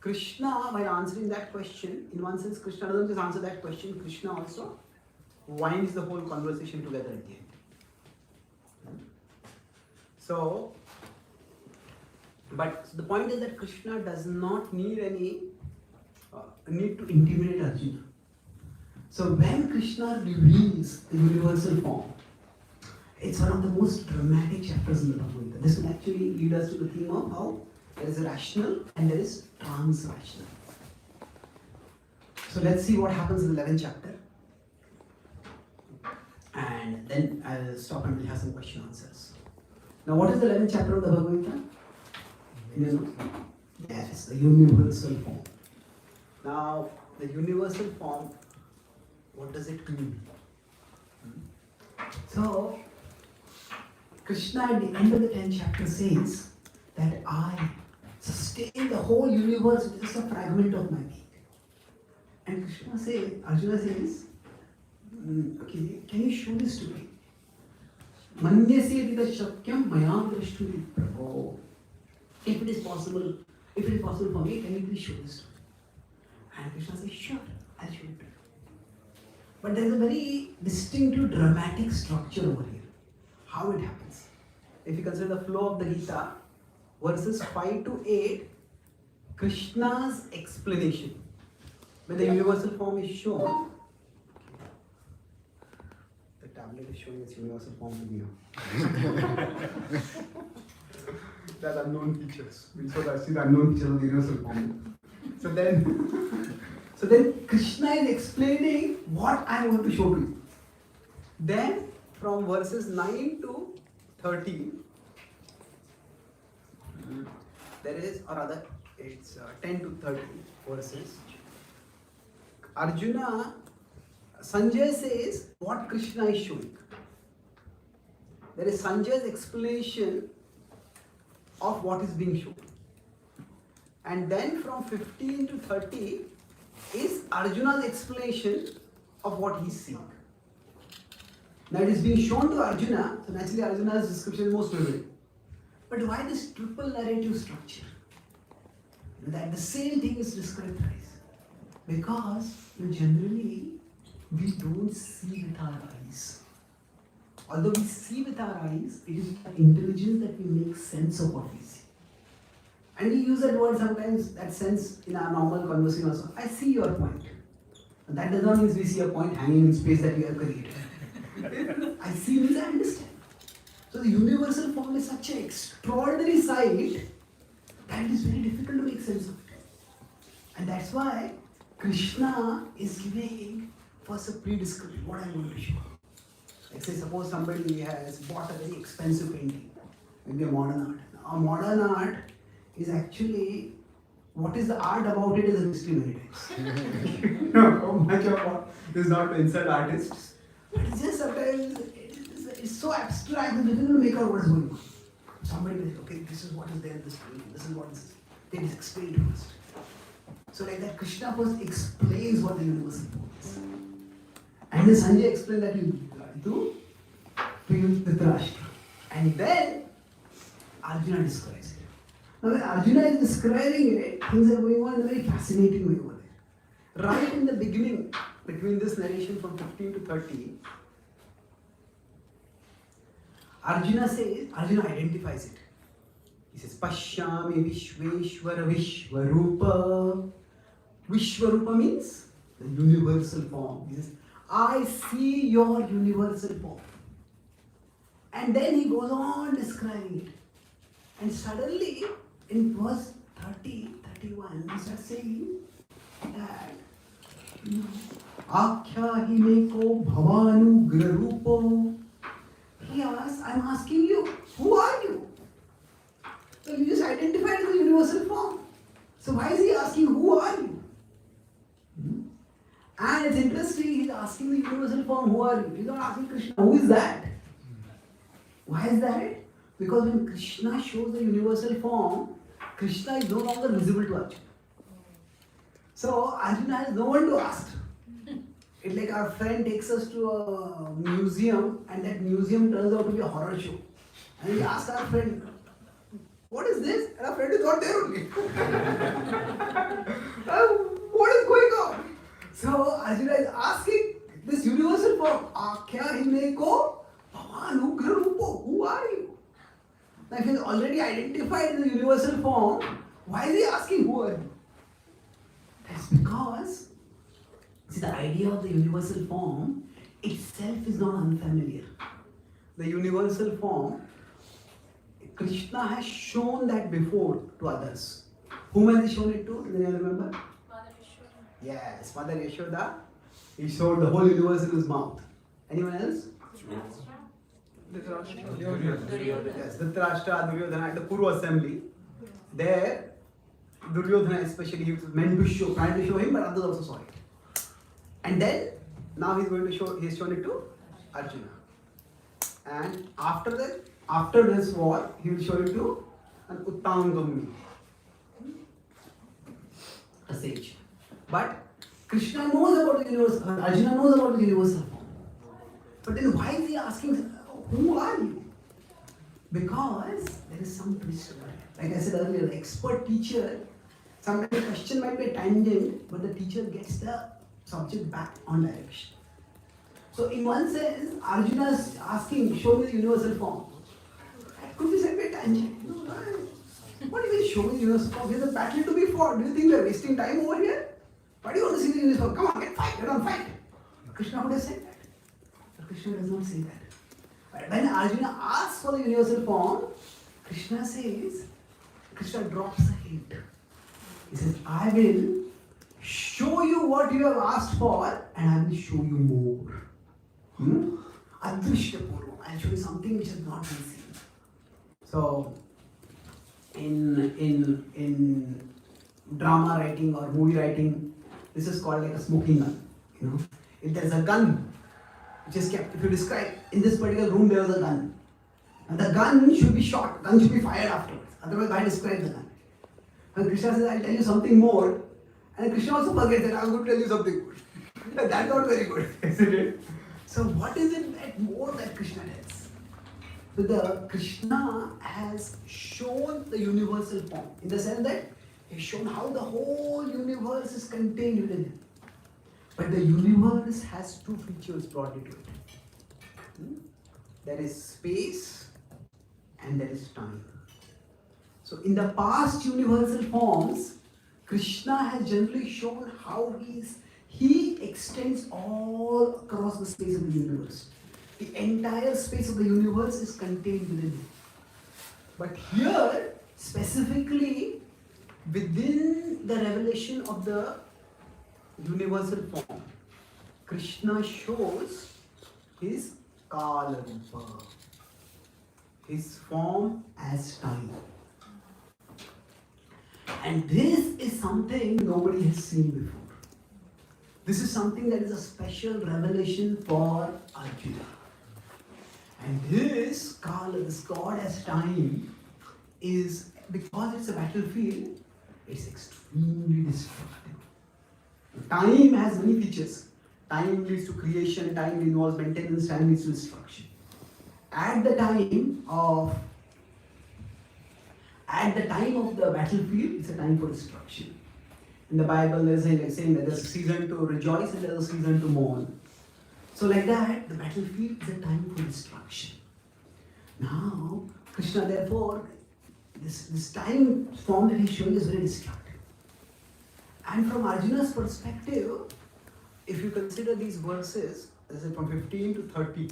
Krishna, while answering that question, in one sense, Krishna doesn't just answer that question, Krishna also winds the whole conversation together at the end. So, but the point is that Krishna does not need any need to intimidate Arjuna. So when Krishna reveals the universal form, it's one of the most dramatic chapters in the Bhagavad Gita. This will actually lead us to the theme of how there is a rational and there is trans-rational. So let's see what happens in the 11th chapter. And then I'll stop and we'll have some question answers. Now what is the 11th chapter of the Bhagavad Gita? You know? Yes, the universal form. Now, the universal form, what does it mean? So, Krishna at the end of the 10th chapter says that I sustain the whole universe with just a fragment of my being. And Krishna says, Arjuna says, okay, can you show this to me? Manyasya dita shakyam mayam drashturi prabho. If it is possible for me, can you please show this to me? And Krishna says, sure, I'll show it to you. But there is a very distinctive dramatic structure over here. How it happens. If you consider the flow of the Gita, verses 5 to 8, Krishna's explanation. When the universal form is shown, the tablet is showing its universal form to me. That's unknown features. So that's the unknown features of the universal form. So then Krishna is explaining what I want to show to you. Then from verses 9 to 13, there is, or rather it's 10 to 13 verses. Arjuna, Sanjay says what Krishna is showing. There is Sanjay's explanation of what is being shown. And then from 15 to 30 is Arjuna's explanation of what he's seeing. Now it is being shown to Arjuna, so naturally Arjuna's description is most vivid. But why this triple narrative structure? That the same thing is described twice. Because generally we don't see with our eyes. Although we see with our eyes, it is our intelligence that we make sense of what we see. And we use that word sometimes, that sense in our normal conversation also. I see your point. And that does not mean we see a point hanging in space that we have created. I see means I understand. So the universal form is such an extraordinary sight that it is very difficult to make sense of it. And that's why Krishna is giving first a pre-description, what I'm going to show. Like say suppose somebody has bought a very expensive painting, maybe a modern art. Now modern art is actually, what is the art about it is a mystery many times. How much of what is not to insult artists, but it's just sometimes it's so abstract that we don't make out what is going on. Somebody will say, okay, this is what is there in this painting, this is what is, they just explain to us. So like that Krishna first explains what the universal form is. And then Sanjay explained that to Dhritarashtra. And then Arjuna describes it. Now when Arjuna is describing it, things are going on in a very fascinating way over there. Right in the beginning, between this narration from 15 to 30, Arjuna identifies it. He says, Pashyami Vishveshwara Vishvarupa. Vishvarupa means the universal form. He says, I see your universal form. And then he goes on describing it. And suddenly, in verse 30, 31, he starts saying that Akhya himeko bhavanu grarupo. He asks, I'm asking you, who are you? So you just identified the universal form. So why is he asking, who are you? And it's interesting, he's asking the universal form, who are you? He's not asking Krishna, who is that? Why is that? Because when Krishna shows the universal form, Krishna is no longer visible to Arjuna. So Arjuna has no one to ask. It's like our friend takes us to a museum and that museum turns out to be a horror show. And we ask our friend, what is this? And our friend is not there only. What is going on? So Arjuna is asking this universal form, Akhya himne ko Bhavan Ugra Rupo, who are you? Now if he is already identified in the universal form, why is he asking who are you? That's because, see, the idea of the universal form itself is not unfamiliar. The universal form, Krishna has shown that before to others. Whom has he shown it to? Do you remember? Mother Yashoda. Yes, Mother Yashoda. He showed the whole universe in his mouth. Anyone else? Duryodhana. Yes, Dhritarashtra, Duryodhana at the Puru assembly. There, Duryodhana especially, he was meant to show, trying to show him, but others also saw it. And then, now he's going to show, he's shown it to Arjuna. And after that, after this war, he will show it to an Uttangami, a sage. But Krishna knows about the universe, Arjuna knows about the universal form. But then why is he asking, who are you? Because there is some twist. Like I said earlier, the expert teacher, sometimes the question might be a tangent, but the teacher gets the subject back on direction. So in one sense, Arjuna is asking, show me the universal form. That could be said by tangent. What do you mean show me the universal form? There's a battle to be fought. Do you think we're wasting time over here? Why do you want to see the universal form? Come on, get on, fight. Krishna would have said that. But Krishna does not say that. But when Arjuna asks for the universal form, Krishna says, Krishna drops a hint. He says, I will show you what you have asked for and I will show you more. Adrishyapurvam. I'll show you something which has not been seen. So, in drama writing or movie writing, this is called like a smoking gun. If there is a gun which is kept, if you describe in this particular room there was a gun, and the gun should be shot, gun should be fired afterwards. Otherwise, why describe the gun? And Krishna says, I'll tell you something more. And Krishna also forgets that I'm going to tell you something good. That's not very good, isn't it? So what is it that more that Krishna does? So the Krishna has shown the universal form in the sense that he has shown how the whole universe is contained within him. But the universe has two features brought into it. There is space and there is time. So in the past universal forms, Krishna has generally shown how he extends all across the space of the universe. The entire space of the universe is contained within him. But here, specifically, within the revelation of the universal form, Krishna shows his Kala Rupa, his form as time. And this is something nobody has seen before. This is something that is a special revelation for Arjuna. And this Kala, this God as time, is, because it's a battlefield, it's extremely destructive. Time has many features. Time leads to creation, time involves maintenance, time leads to destruction. At the time of the battlefield, it's a time for destruction. In the Bible, there's saying that there's a season to rejoice and there's a season to mourn. So like that, the battlefield is a time for destruction. Now, Krishna, therefore, this time form that he's showing is very destructive. And from Arjuna's perspective, if you consider these verses, as I said, from 15 to 30,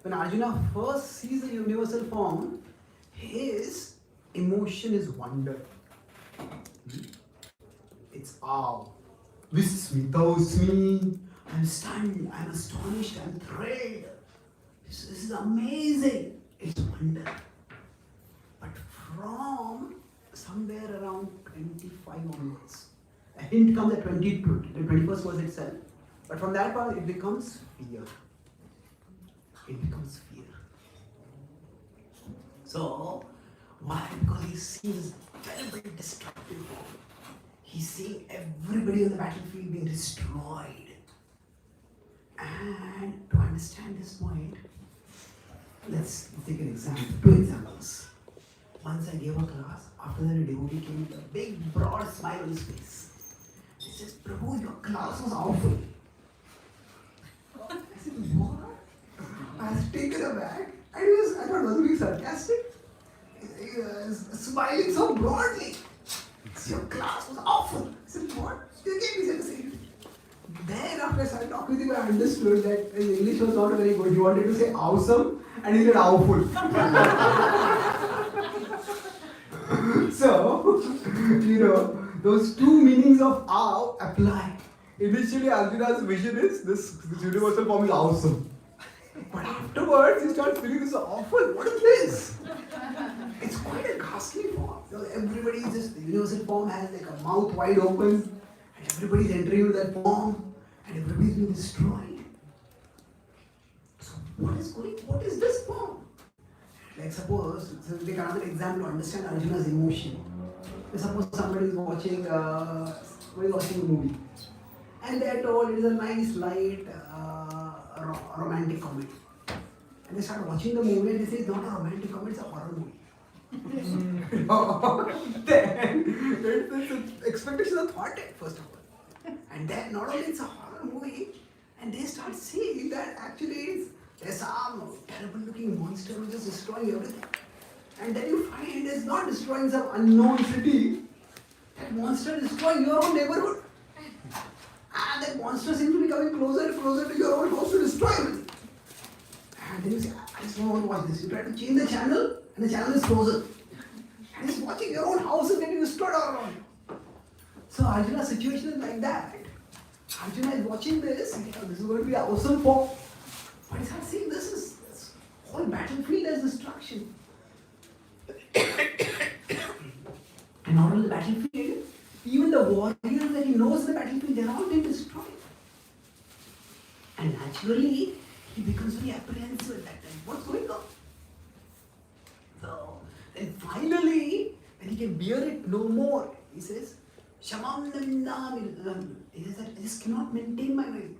when Arjuna first sees the universal form, his emotion is wonder. It's awe. Vismitosmi. I'm stunned, I'm astonished, I'm thrilled. This is amazing. It's wonder. But from somewhere around 25 onwards, a hint comes at 22, the 21st verse itself. But from that point, it becomes fear. It becomes fear. So, why? Because he sees very, very destructive form. He's seeing everybody on the battlefield being destroyed. And to understand this point, let's take an example, 2 examples. Once I gave a class, after that a devotee came with a big broad smile on his face. He says, Prabhu, your class was awful. I said, what? I was taken aback. I thought was being sarcastic. He was smiling so broadly. Your class was awful. I said, what? You gave me the same. Then after I started talking with him, I understood that his English was not very good. He wanted to say awesome and he said awful. So, those two meanings of aw apply. Initially, Arjuna's vision is this universal form is awesome. But afterwards, he starts feeling this awful. What is this? It's quite a ghastly form. Everybody is just, the universal form has like a mouth wide open, and everybody is entering into that form, and everybody is being destroyed. So, what is this form? Like suppose, so take another example to understand Arjuna's emotion. Suppose somebody is watching a movie, and they are told it is a nice, light, romantic comedy. And they start watching the movie and they say it's not a romantic comedy, it's a horror movie. Then the expectations are thwarted, first of all. And then not only it's a horror movie, and they start seeing that actually there's some terrible looking monster which is destroying everything. And then you find it's not destroying some unknown city, that monster is destroying your own neighborhood. And that monster seems to be coming closer and closer to your own house to destroy everything. And then you say, I just don't want to watch this. You try to change the channel and the channel is frozen. And it's watching your own house and getting destroyed all around you. So Arjuna's situation is like that. Arjuna is watching this, and this is going to be an awesome form. But he's not seeing this whole battlefield as destruction. And not only the battlefield, even the warriors that he knows in the battlefield, they're all being destroyed. And naturally, he becomes very apprehensive at that time. What's going on? So, then finally, when he can bear it no more, he says, Shamam Namindam. He says that I just cannot maintain my mind.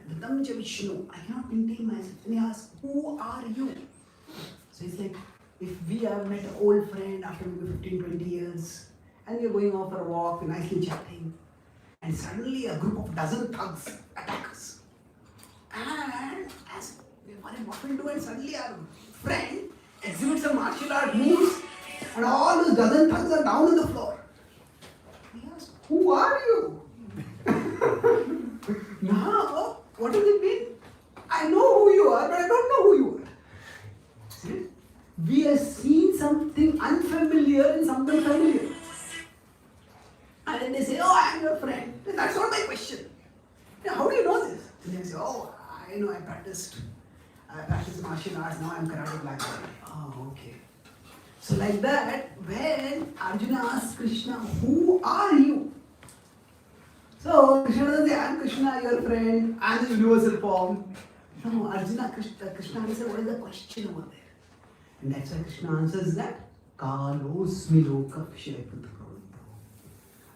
Vidam Vishnu, I cannot maintain myself. And he asks, who are you? So he's like, if we have met an old friend after maybe 15-20 years, and we are going off for a walk, we're nicely chatting, and suddenly a group of dozen thugs attack us. And as what will do, and suddenly our friend exhibits some martial art moves, and all those dozen thugs are down on the floor. He asks, who are you? Now, what does it mean? I know who you are, but I don't know who you are. See? We have seen something unfamiliar in something familiar. And then they say, oh, I am your friend. That's not my question. How do you know this? And they say, oh, I know I practiced martial arts, now I am karate black belt. Oh, okay. So like that, when Arjuna asks Krishna, who are you? So Krishna doesn't say, I am Krishna, your friend, I am the universal form. No, Krishna answers, what is the question over there? And that's why Krishna answers that, Kalosmi loka vishayaputta.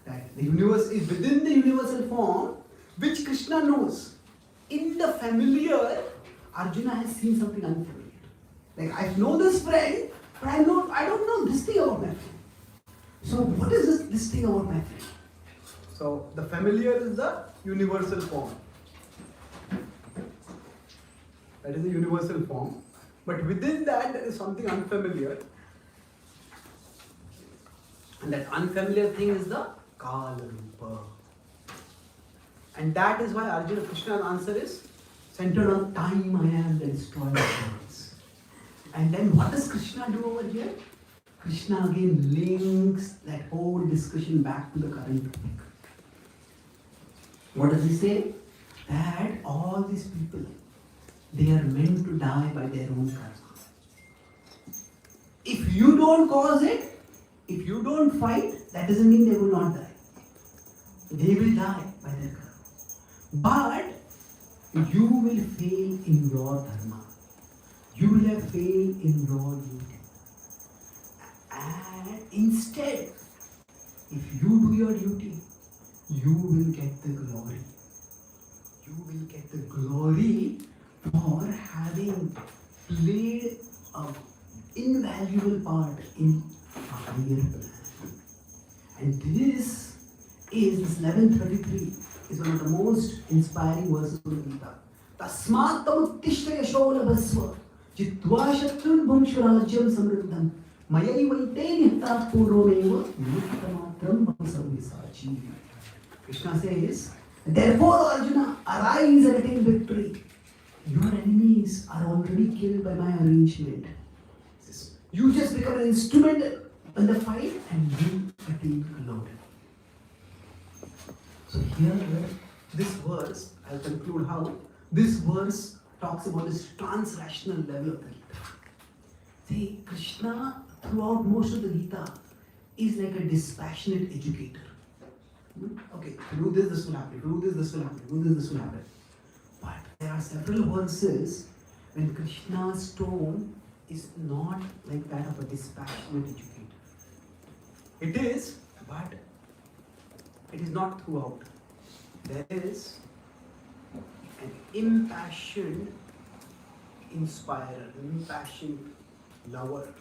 That the universe is within the universal form, which Krishna knows. In the familiar, Arjuna has seen something unfamiliar. Like, I know this friend, but I don't know this thing about my friend. So what is this thing about my friend? So the familiar is the universal form. That is the universal form. But within that, there is something unfamiliar. And that unfamiliar thing is the Kala Rupa. And that is why Arjuna Krishna's answer is centered on time I am the destroyer of worlds. And then what does Krishna do over here? Krishna again links that whole discussion back to the current topic. What does he say? That all these people, they are meant to die by their own karma. If you don't cause it, if you don't fight, that doesn't mean they will not die. They will die by their karma. But you will fail in your dharma. You will have failed in your duty. instead, if you do your duty, you will get the glory. You will get the glory for having played an invaluable part in a higher plan. And this 1133 is one of the most inspiring verses of the Gita. Tasmat tamuttishta yasho labhasva jitva shatrun bhumshurajyam samriddham mayaivaite nihta purvameva nittamatram bhamsavisachi. Krishna says, therefore Arjuna, arise and attain victory. Your enemies are already killed by my arrangement. You just become an instrument in the fight and you attain glory. So here, this verse, I'll conclude how this verse talks about this trans-rational level of the Gita. See, Krishna throughout most of the Gita is like a dispassionate educator. Okay, if you do this, this will happen. If you do this, this will happen. If you do this, this will happen. But there are several verses when Krishna's tone is not like that of a dispassionate educator. It is, but it is not throughout. There is an impassioned inspirer, an impassioned lover.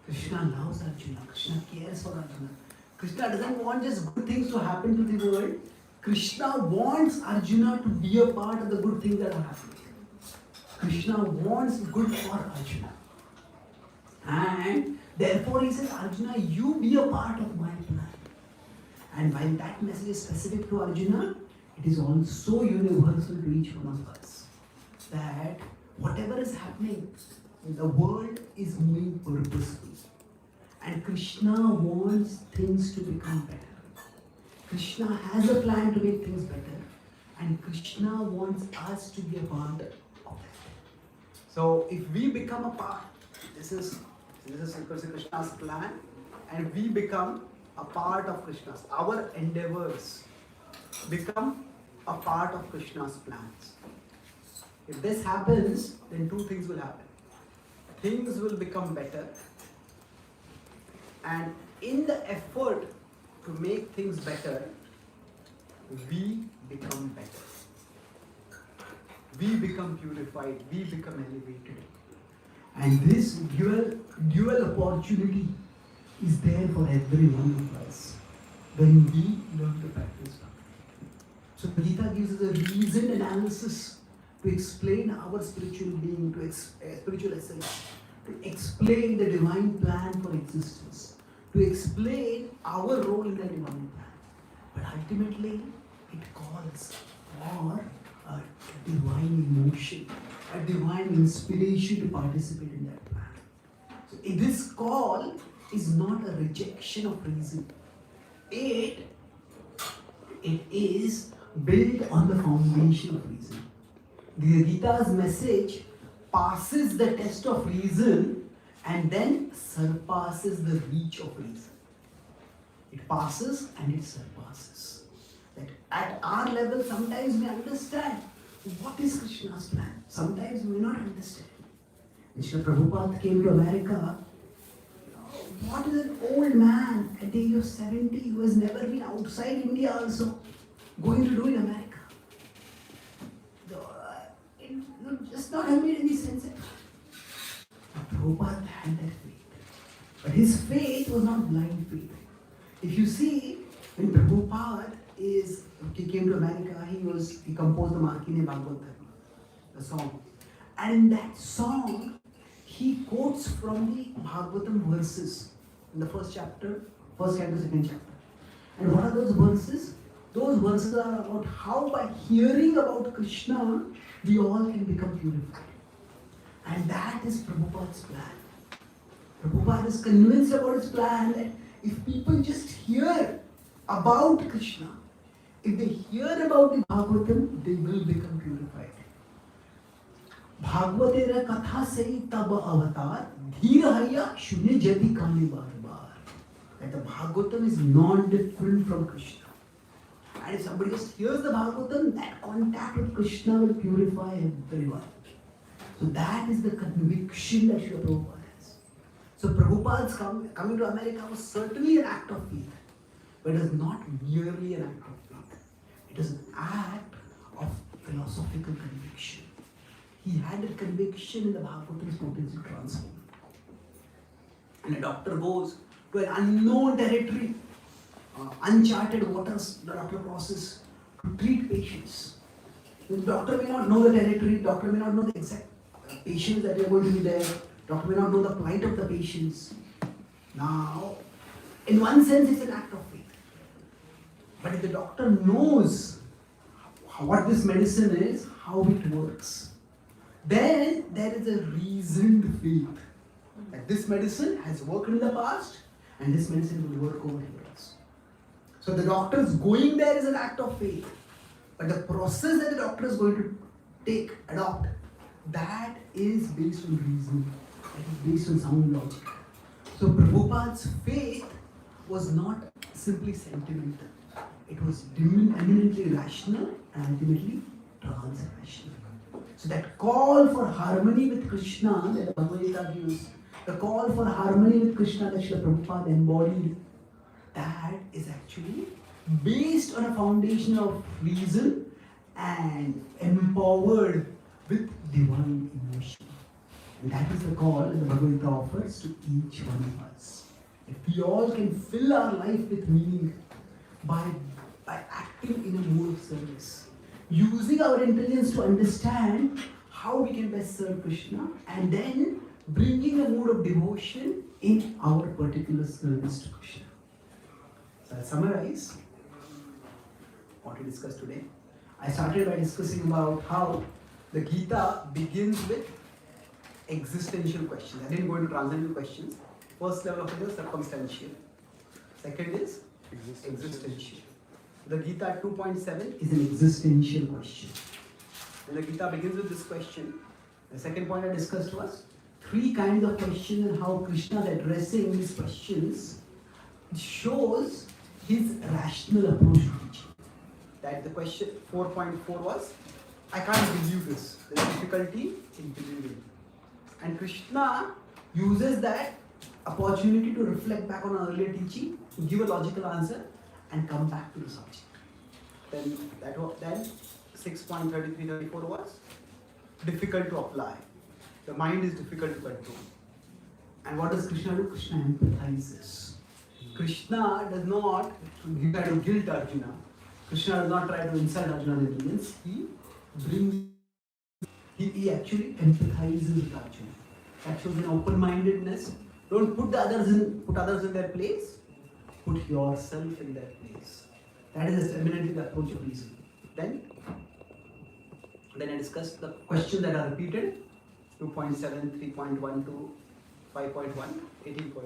Krishna loves Arjuna. Krishna cares for Arjuna. Krishna doesn't want just good things to happen to the world. Krishna wants Arjuna to be a part of the good things that are happening. Krishna wants good for Arjuna. And therefore he says, Arjuna, you be a part of my plan. And while that message is specific to Arjuna, it is also universal to each one of us. That whatever is happening, the world is moving purposefully. And Krishna wants things to become better. Krishna has a plan to make things better. And Krishna wants us to be a part of that. So if we become a part, this is Krishna's plan, and we become a part of Krishna's, our endeavors become a part of Krishna's plans. If this happens, then two things will happen. Things will become better, and in the effort to make things better, we become better. We become purified, we become elevated. And this dual opportunity is there for every one of us when we learn to practice Bhakti. So Gita gives us a reasoned analysis to explain our spiritual being, to spiritual essence, to explain the divine plan for existence, to explain our role in the divine plan. But ultimately, it calls for a divine emotion, a divine inspiration to participate in that plan. So this call is not a rejection of reason. It is built on the foundation of reason. The Gita's message passes the test of reason and then surpasses the reach of reason. It passes and it surpasses. That at our level, sometimes we understand what is Krishna's plan. Sometimes we may not understand. When Srila Prabhupada came to America, what is an old man at the age of 70 who has never been outside India also going to do in America? It would just not have made any sense. But Prabhupada had that faith. But his faith was not blind faith. If you see, when Prabhupada came to America, he composed the Markine Bhagavad Gita, the song. And in that song, he quotes from the Bhagavatam verses in the first chapter, second chapter. And what are those verses? Those verses are about how by hearing about Krishna, we all can become purified. And that is Prabhupada's plan. Prabhupada is convinced about his plan that if people just hear about Krishna, if they hear about the Bhagavatam, they will become purified. Bhagavatera katha sei tab avatar, dhirahaya shunya jati kali bar bar. That the Bhagavatam is non-different from Krishna. And if somebody just hears the Bhagavatam, that contact with Krishna will purify everyone. So that is the conviction that Srila Prabhupada has. So Prabhupada's coming to America was certainly an act of faith, but it is not merely an act of faith. It is an act of philosophical conviction. He had a conviction in the Bhagavatam's potency transform. And a doctor goes to an unknown territory, uncharted waters, the doctor crosses to treat patients. The doctor may not know the territory, doctor may not know the exact patients that are going to be there, doctor may not know the plight of the patients. Now, in one sense, it's an act of faith. But if the doctor knows what this medicine is, how it works, then there is a reasoned faith that this medicine has worked in the past and this medicine will work over here also. So the doctor's going there is an act of faith. But the process that the doctor is going to adopt, that is based on reason, that is based on sound logic. So Prabhupada's faith was not simply sentimental. It was eminently rational and ultimately trans-rational. So that call for harmony with Krishna that the Bhagavad Gita gives, the call for harmony with Krishna that Srila Prabhupada embodied, that is actually based on a foundation of reason and empowered with divine emotion. And that is the call that the Bhagavad Gita offers to each one of us. If we all can fill our life with meaning by acting in a mode of service, using our intelligence to understand how we can best serve Krishna, and then bringing a mood of devotion in our particular service to Krishna. So I'll summarize what we discussed today. I started by discussing about how the Gita begins with existential questions. I didn't go into transcendental questions. First level of it is circumstantial. Second is existential. The Gita 2.7 is an existential question. When the Gita begins with this question, the second point I discussed was three kinds of questions and how Krishna is addressing these questions shows his rational approach to teaching. That the question 4.4 was, I can't believe this. There is difficulty in believing. And Krishna uses that opportunity to reflect back on earlier teaching, to give a logical answer, and come back to the subject. Then 6.33-34 was difficult to apply. The mind is difficult to control. And what does Krishna do? Krishna empathizes. Krishna does not try to guilt Arjuna. Krishna does not try to insult Arjuna's intelligence. He actually empathizes with Arjuna. That shows an open-mindedness. Don't put others in their place. Put yourself in their place. That is eminently the approach of reason. Then I discussed the questions that are repeated. 2.7, 3.1 to 5.1, 18.1.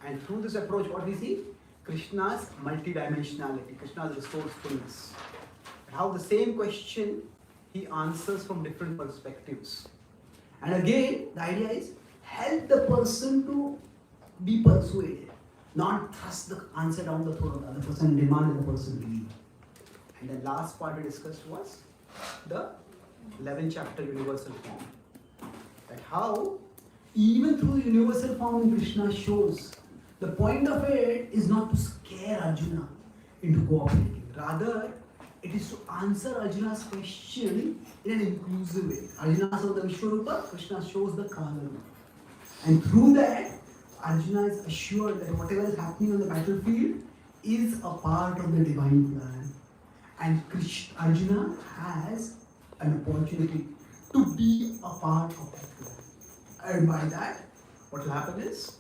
And through this approach, what we see? Krishna's multidimensionality, Krishna's resourcefulness. How the same question he answers from different perspectives. And again, the idea is help the person to be persuaded, not thrust the answer down the throat of the other person and demand that the person believe. And the last part we discussed was the 11th chapter universal form. That how even through the universal form Krishna shows the point of it is not to scare Arjuna into cooperating. Rather, it is to answer Arjuna's question in an inclusive way. Arjuna saw the Vishwarupa, Krishna shows the Kalarupa. And through that, Arjuna is assured that whatever is happening on the battlefield is a part of the divine plan. And Arjuna has an opportunity to be a part of that plan. And by that, what will happen is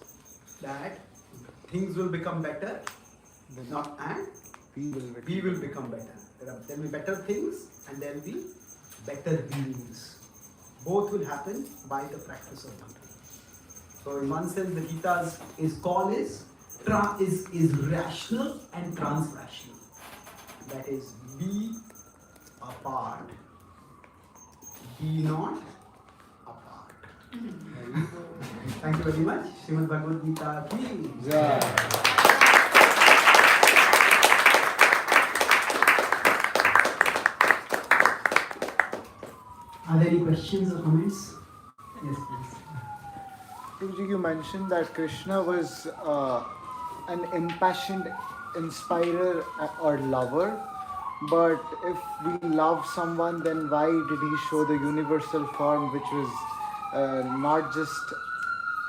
that things will become better, we will become better. There will be better things and there will be better beings. Both will happen by the practice of Gita. So in one sense, the Gita's call is rational and trans-rational. That is, be apart, be not apart. Thank you very much. Srimad Bhagavad Gita ki Jai. Are there any questions or comments? Yes, please. Prabhuji, you mentioned that Krishna was an impassioned inspirer or lover. But if we love someone, then why did he show the universal form, which was not just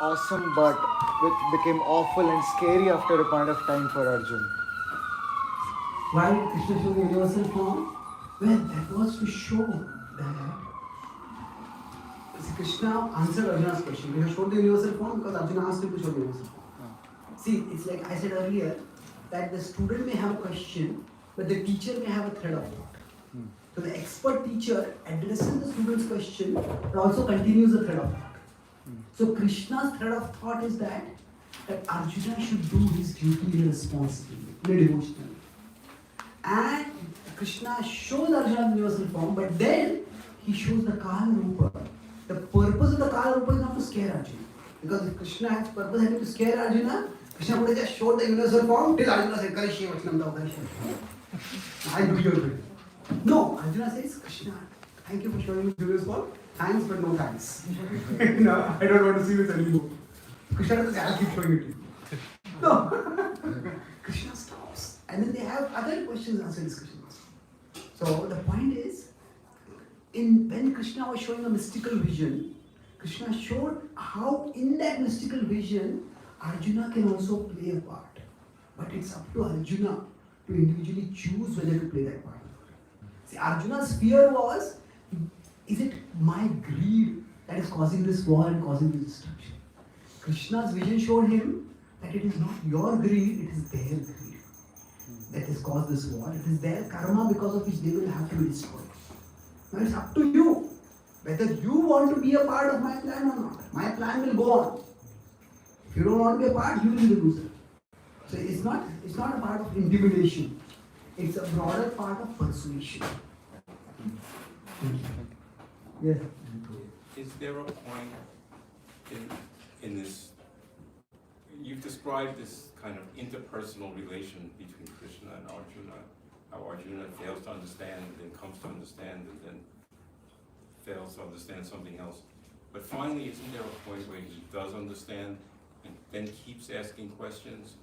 awesome, but which became awful and scary after a point of time for Arjun? Why did Krishna show the universal form? Well, that was to show that. See, Krishna answered Arjuna's question. He showed the universal form because Arjuna asked him to show the universal form. See, it's like I said earlier that the student may have a question, but the teacher may have a thread of thought. So the expert teacher addresses the student's question, but also continues the thread of thought. So Krishna's thread of thought is that Arjuna should do his duty responsibly, devotionally. And Krishna shows Arjuna the universal form, but then he shows the Kala Rupa. The purpose of the Kala Rupa is not to scare Arjuna. Because if Krishna has purpose having to scare Arjuna, Krishna would have just showed the universal form till Arjuna said, Karishi Vachanam Tau Karishi. I do your will. No, Arjuna says, Krishna, thank you for showing me the universal form. Thanks, but no thanks. No, I don't want to see this anymore. Krishna doesn't say, I'll keep showing it to you. No. Krishna stops. And then they have other questions answer discussions. So the point is, when Krishna was showing a mystical vision, Krishna showed how in that mystical vision, Arjuna can also play a part. But it's up to Arjuna to individually choose whether to play that part. See, Arjuna's fear was, is it my greed that is causing this war and causing this destruction? Krishna's vision showed him that it is not your greed, it is their greed that has caused this war. It is their karma because of which they will have to be destroyed. Now it's up to you whether you want to be a part of my plan or not. My plan will go on. If you don't want to be a part, you will be the loser. So it's not a part of intimidation. It's a broader part of persuasion. Yes. Is there a point in this? You've described this kind of interpersonal relation between Krishna and Arjuna. How Arjuna fails to understand, and then comes to understand, and then fails to understand something else. But finally, isn't there a point where he does understand and then keeps asking questions?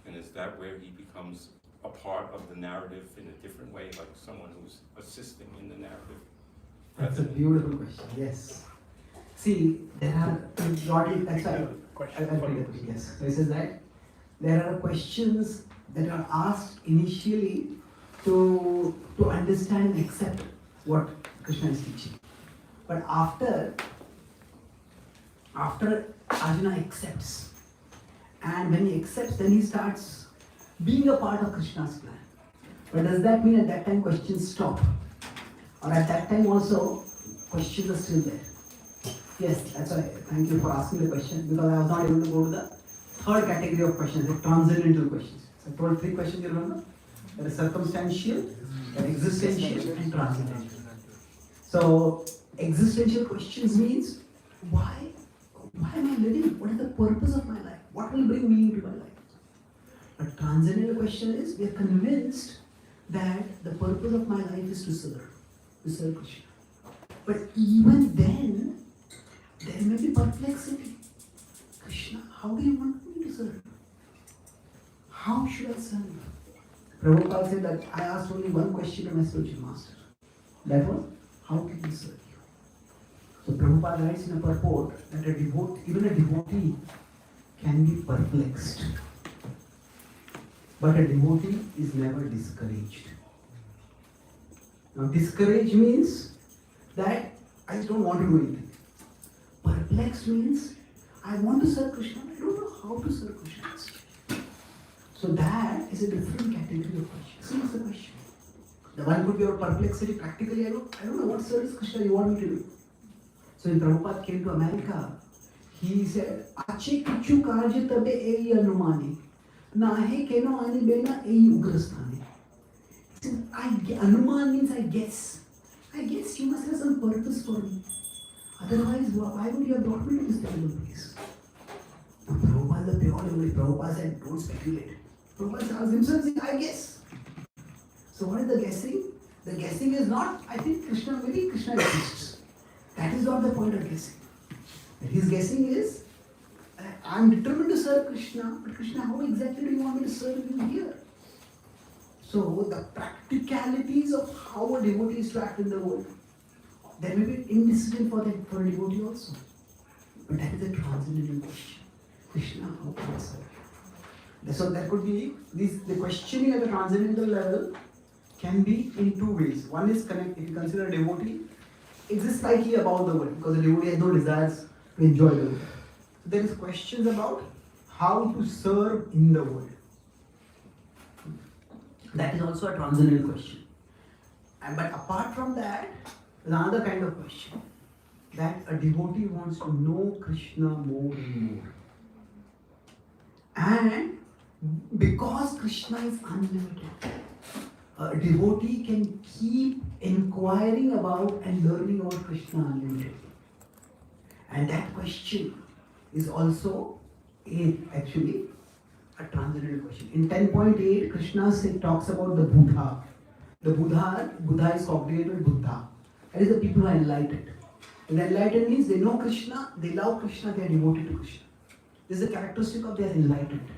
And is that where he becomes a part of the narrative in a different way, like someone who's assisting in the narrative? That's a beautiful question. Yes. See, there are that's why yes. So he says that there are questions that are asked initially to understand and accept what Krishna is teaching. But after Arjuna accepts, and when he accepts, then he starts being a part of Krishna's plan. But does that mean at that time questions stop? Or at that time also questions are still there? Yes, that's why. Thank you for asking the question, because I was not able to go to the third category of questions, the transcendental questions. So I told 3 questions, you remember? There is circumstantial, there is existential, and transcendental. So existential questions means why am I living? What is the purpose of my life? What will bring meaning to my life? But transcendental question is, we are convinced that the purpose of my life is to serve Krishna. But even then, there may be perplexity. Krishna, how do you want me to serve? How should I serve? Prabhupada said that I asked only one question to my spiritual master. That was, how can we serve you? So Prabhupada writes in a purport that even a devotee can be perplexed. But a devotee is never discouraged. Now discouraged means that I just don't want to do anything. Perplexed means I want to serve Krishna, I don't know how to serve Krishna. So that is a different category of question. So what's the question? The one could be your perplexity. Practically, I don't know what service Krishna you want me to do. So when Prabhupada came to America, he said, Ache kichu karje tabe ei anumani. Nahe keno ani bena ei ugrasthani. He said, Anuman means I guess. I guess you must have some purpose for me. Otherwise, why would you have brought me to this terrible place? Now, Prabhupada is the pure devotee. Prabhupada said, don't speculate. Prabhupada asked himself, I guess. So what is the guessing? The guessing is not, I think Krishna exists. That is not the point of guessing. His guessing is, I'm determined to serve Krishna, but Krishna, how exactly do you want me to serve you here? So the practicalities of how a devotee is to act in the world, there may be indecision for a devotee also. But that is a transcendental question. Krishna, how can I serve you? So there could be the questioning at the transcendental level can be in two ways. One is connect, if you consider a devotee, exists slightly above the world because the devotee has no desires to enjoy the world. So there is questions about how to serve in the world. That is also a transcendental question. But apart from that, there's another kind of question that a devotee wants to know Krishna more and more. And because Krishna is unlimited, a devotee can keep inquiring about and learning about Krishna unlimitedly. And that question is also actually a transcendental question. In 10.8, Krishna talks about the Buddha. The Buddha is congregated with Buddha. That is the people who are enlightened. And enlightened means they know Krishna, they love Krishna, they are devoted to Krishna. This is a characteristic of their enlightened.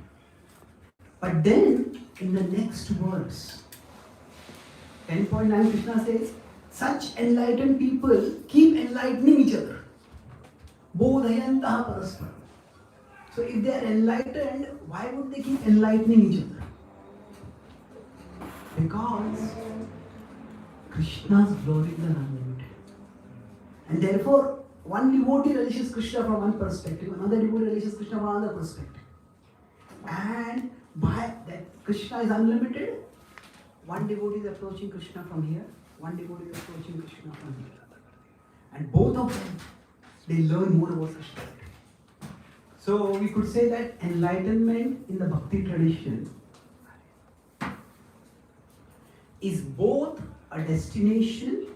But then, in the next verse, 10.9, Krishna says, such enlightened people keep enlightening each other. Bodhayantaha paraspara. So if they are enlightened, why would they keep enlightening each other? Because Krishna's glories are unlimited. And therefore, one devotee relishes Krishna from one perspective, another devotee relishes Krishna from another perspective. And by that Krishna is unlimited, one devotee is approaching Krishna from here, one devotee is approaching Krishna from here. And both of them, they learn more about Krishna. So we could say that enlightenment in the Bhakti tradition is both a destination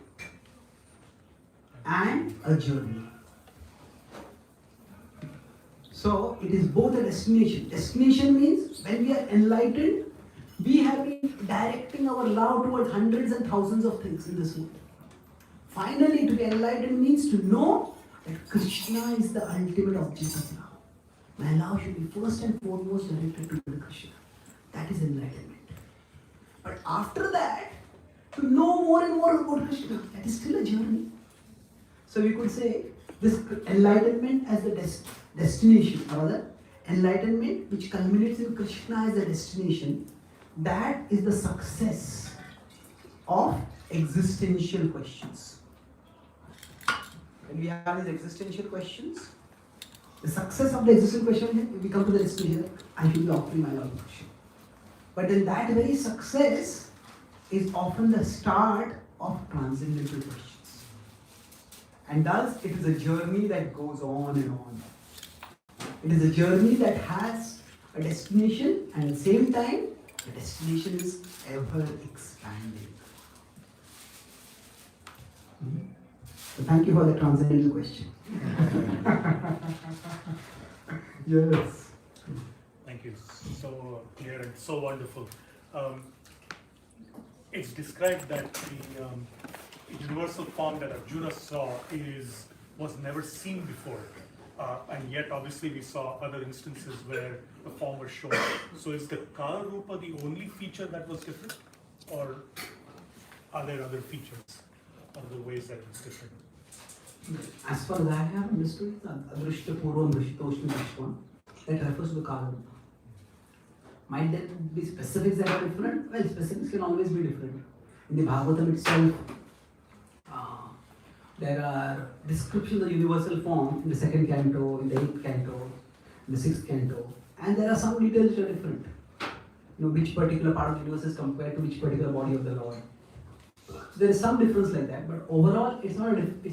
and a journey. So it is both a destination. Destination means when we are enlightened, we have been directing our love towards hundreds and thousands of things in this world. Finally, to be enlightened means to know that Krishna is the ultimate object of love. My love should be first and foremost directed to Krishna. That is enlightenment. But after that, to know more and more about Krishna, that is still a journey. So we could say this enlightenment as the destination, or rather, enlightenment which culminates in Krishna as a destination, that is the success of existential questions. When we have these existential questions, the success of the existential question, we come to the destination, I should be offering my love to Krishna. But then that very success is often the start of transcendental questions. And thus, it is a journey that goes on and on. It is a journey that has a destination, and at the same time, the destination is ever expanding. So thank you for the transcendental question. Yes. Thank you. So clear and so wonderful. It's described that the universal form that Arjuna saw was never seen before. And yet, obviously, we saw other instances where the form was shown. So is the Kala Rupa the only feature that was different? Or are there other features, other ways that it's different? As far as I have understood, Adrishta Purvam Drishitoshna Vishwan, that refers to the Kala Rupa. Might there be specifics that are different? Well, specifics can always be different. In the Bhagavatam itself, there are descriptions of the universal form in the 2nd canto, in the 8th canto, in the 6th canto, and there are some details which are different. Which particular part of the universe is compared to which particular body of the Lord. So there is some difference like that, but overall, it's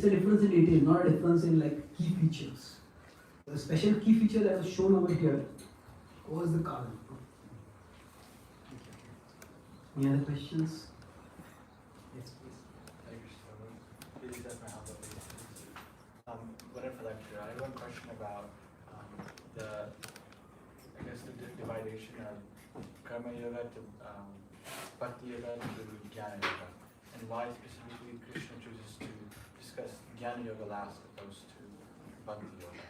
a difference in detail, not a difference in key features. The special key feature that was shown over here was the Kala. Any other questions? Yes, please. Whatever lecture, I have one question about the dividation of karma yoga to bhakti yoga to jnana yoga, and why specifically Krishna chooses to discuss jnana yoga last opposed to bhakti yoga.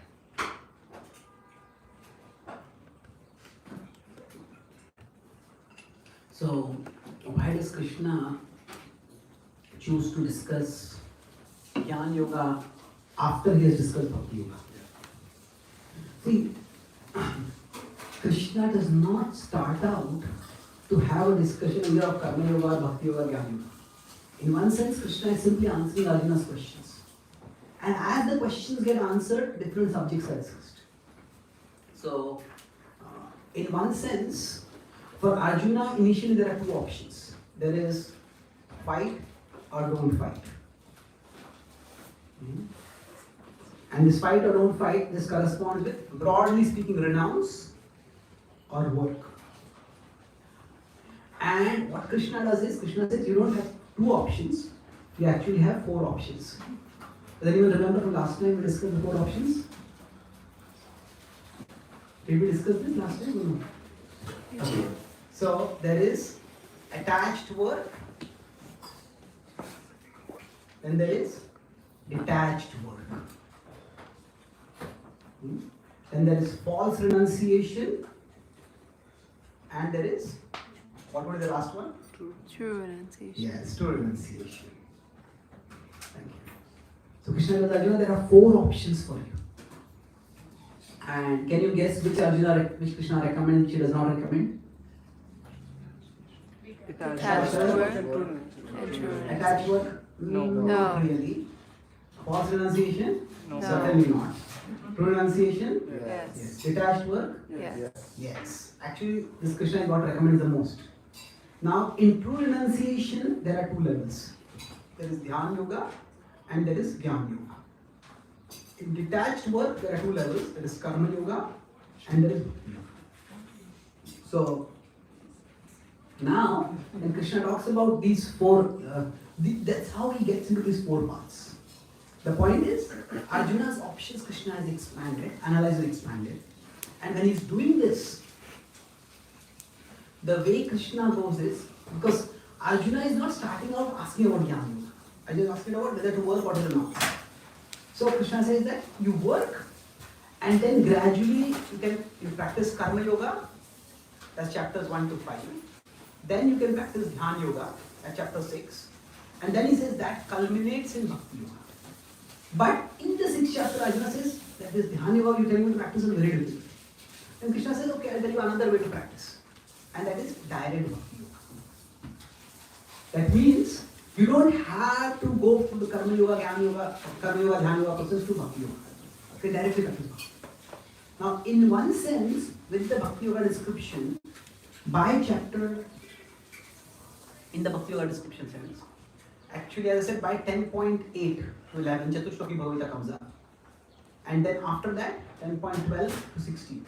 So, why does Krishna choose to discuss Jnana Yoga after he has discussed Bhakti Yoga? See, Krishna does not start out to have a discussion either of Karma Yoga, Bhakti Yoga, Jnana Yoga. In one sense, Krishna is simply answering Arjuna's questions. And as the questions get answered, different subjects are discussed. So, in one sense, for Arjuna, initially there are two options. There is fight or don't fight. And this fight or don't fight, this corresponds with, broadly speaking, renounce or work. And what Krishna does is, Krishna says you don't have two options, you actually have four options. Does anyone remember from last time we discussed the four options? Did we discuss this last time or no? Okay. So there is attached work, then there is detached work. Then there is false renunciation, and there is, what was the last one? True renunciation. Yes, true renunciation. Thank you. So Krishna tells Arjuna there are four options for you. And can you guess which Krishna recommends, which he does not recommend? Attached work and true renunciation. Attached work? No. Not really. False renunciation? No. Certainly not. True renunciation? Yes. Detached work? Yes. Yes. Actually, this Krishna is what recommends the most. Now, in true renunciation, there are two levels. There is Dhyana Yoga and there is Jnana Yoga. In detached work, there are two levels. There is Karma Yoga and there is Bhakti Yoga. So, now, when Krishna talks about these four, that's how he gets into these four paths. The point is, Arjuna's options Krishna has expanded, analyzed and expanded. And when he's doing this, the way Krishna goes is, because Arjuna is not starting out asking about Jnana Yoga. Arjuna is asking about whether to work or to not. So Krishna says that you work and then gradually you practice Karma Yoga, that's chapters 1 to 5. Then you can practice Dhyana Yoga, that's chapter 6. And then he says that culminates in Bhakti Yoga. But in the 6th chapter, Arjuna says that this Dhyana Yoga you tell me to practice in very different. And Krishna says, okay, I'll tell you another way to practice. And that is direct Bhakti Yoga. That means you don't have to go from the Karma Yoga, Jnana Yoga, Karma Yoga, Dhyana Yoga process to Bhakti Yoga. You can directly practice Bhakti. Now, in one sense, with the Bhakti Yoga description, by chapter, in the Bhakti Yoga description sense, actually, as I said, by 10.8 to 11, Chatushloki Bhagavad Gita comes up. And then after that, 10.12 to 16.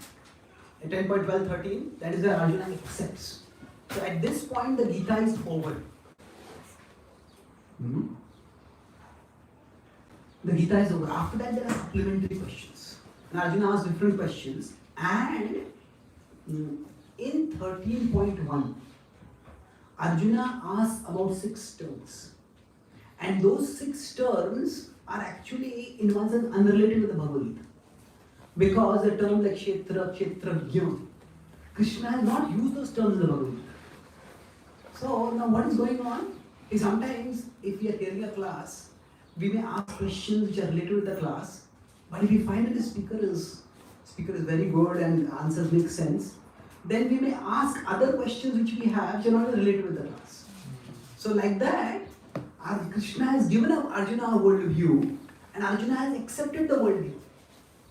At 10.12, 13, that is where Arjuna accepts. So at this point, the Gita is over. The Gita is over. After that, there are supplementary questions. And Arjuna asks different questions. And in 13.1, Arjuna asks about 6 terms. And those 6 terms are actually, in one sense, unrelated with the Bhagavad Gita. Because a term like Kshetra, Kshetrajna, Krishna has not used those terms in the Bhagavad Gita. So now what is going on is sometimes if we are hearing a class, we may ask questions which are related with the class, but if we find that the speaker is very good and answers make sense, then we may ask other questions which we have which are not related with the class. So like that, Krishna has given Arjuna a worldview and Arjuna has accepted the worldview.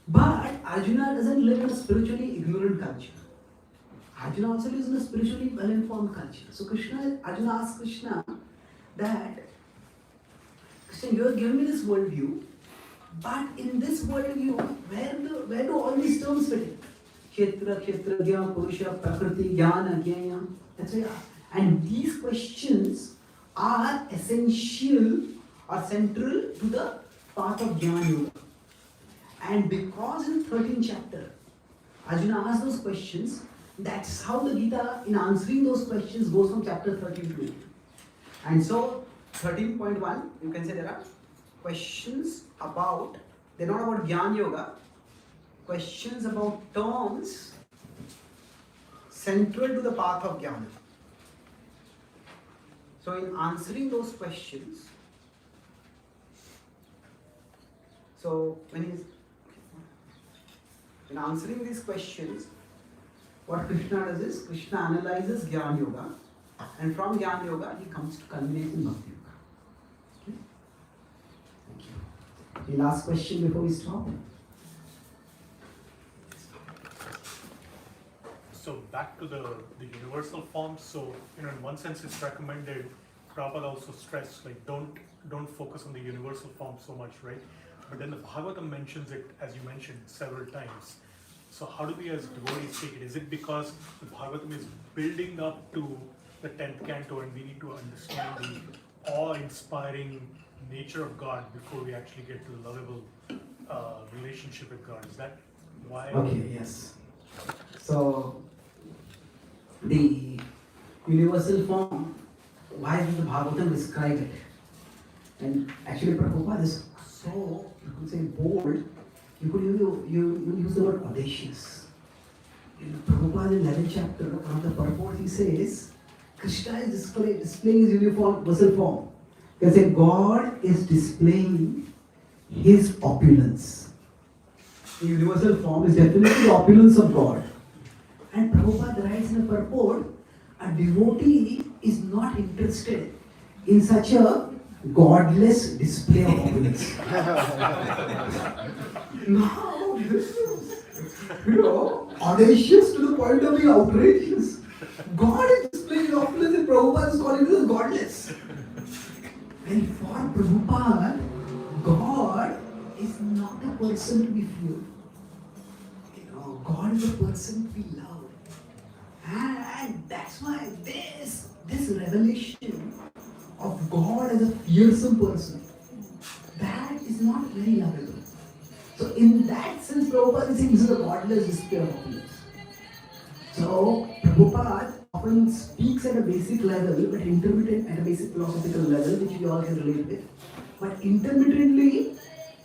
But Arjuna doesn't live in a spiritually ignorant culture. Arjuna also lives in a spiritually well-informed culture. So Arjuna asks Krishna that, Krishna, you have given me this worldview, but in this worldview, where do all these terms fit in? Kshetra, Kshetrajna, Purusha, Prakriti, Jnana, Jnana, that's why. And these questions are essential or central to the path of Jnana Yoga. And because in 13th chapter, Arjuna asks those questions, that's how the Gita, in answering those questions, goes from chapter 13 to 18. And so, 13.1, you can say there are questions about, they're not about Jnana Yoga, questions about terms central to the path of Jnana. So in answering those questions, in answering these questions, what Krishna does is Krishna analyzes Jnana Yoga, and from Jnana Yoga he comes to culminate in Bhakti Yoga. Okay? Thank you. The last question before we stop. So back to the universal form. So in one sense, it's recommended. Prabhupada also stressed like don't focus on the universal form so much, right? But then the Bhagavatam mentions it, as you mentioned, several times. So how do we as devotees take it? Is it because the Bhagavatam is building up to the 10th canto and we need to understand the awe-inspiring nature of God before we actually get to the lovable relationship with God? Is that why? Okay, yes. So, the universal form, why did the Bhagavatam describe it? And actually Prabhupada is so, you could say, bold. You could you use the word audacious. In Prabhupada in 11th chapter, on the purport, he says, Krishna is displaying his universal form. He says God is displaying his opulence. The universal form is definitely the opulence of God. And Prabhupada writes in a purport, a devotee is not interested in such a godless display of opulence. Now, this is, audacious to the point of being outrageous. God is displaying opulence and Prabhupada is calling this godless. And for Prabhupada, God is not a person to be feared. God is a person to be loved. And that's why this revelation of God as a fearsome person, that is not very lovable. So in that sense, Prabhupada is saying this is a godless display of opulence. So Prabhupada often speaks at a basic level, but intermittent at a basic philosophical level, which we all can relate with. But intermittently,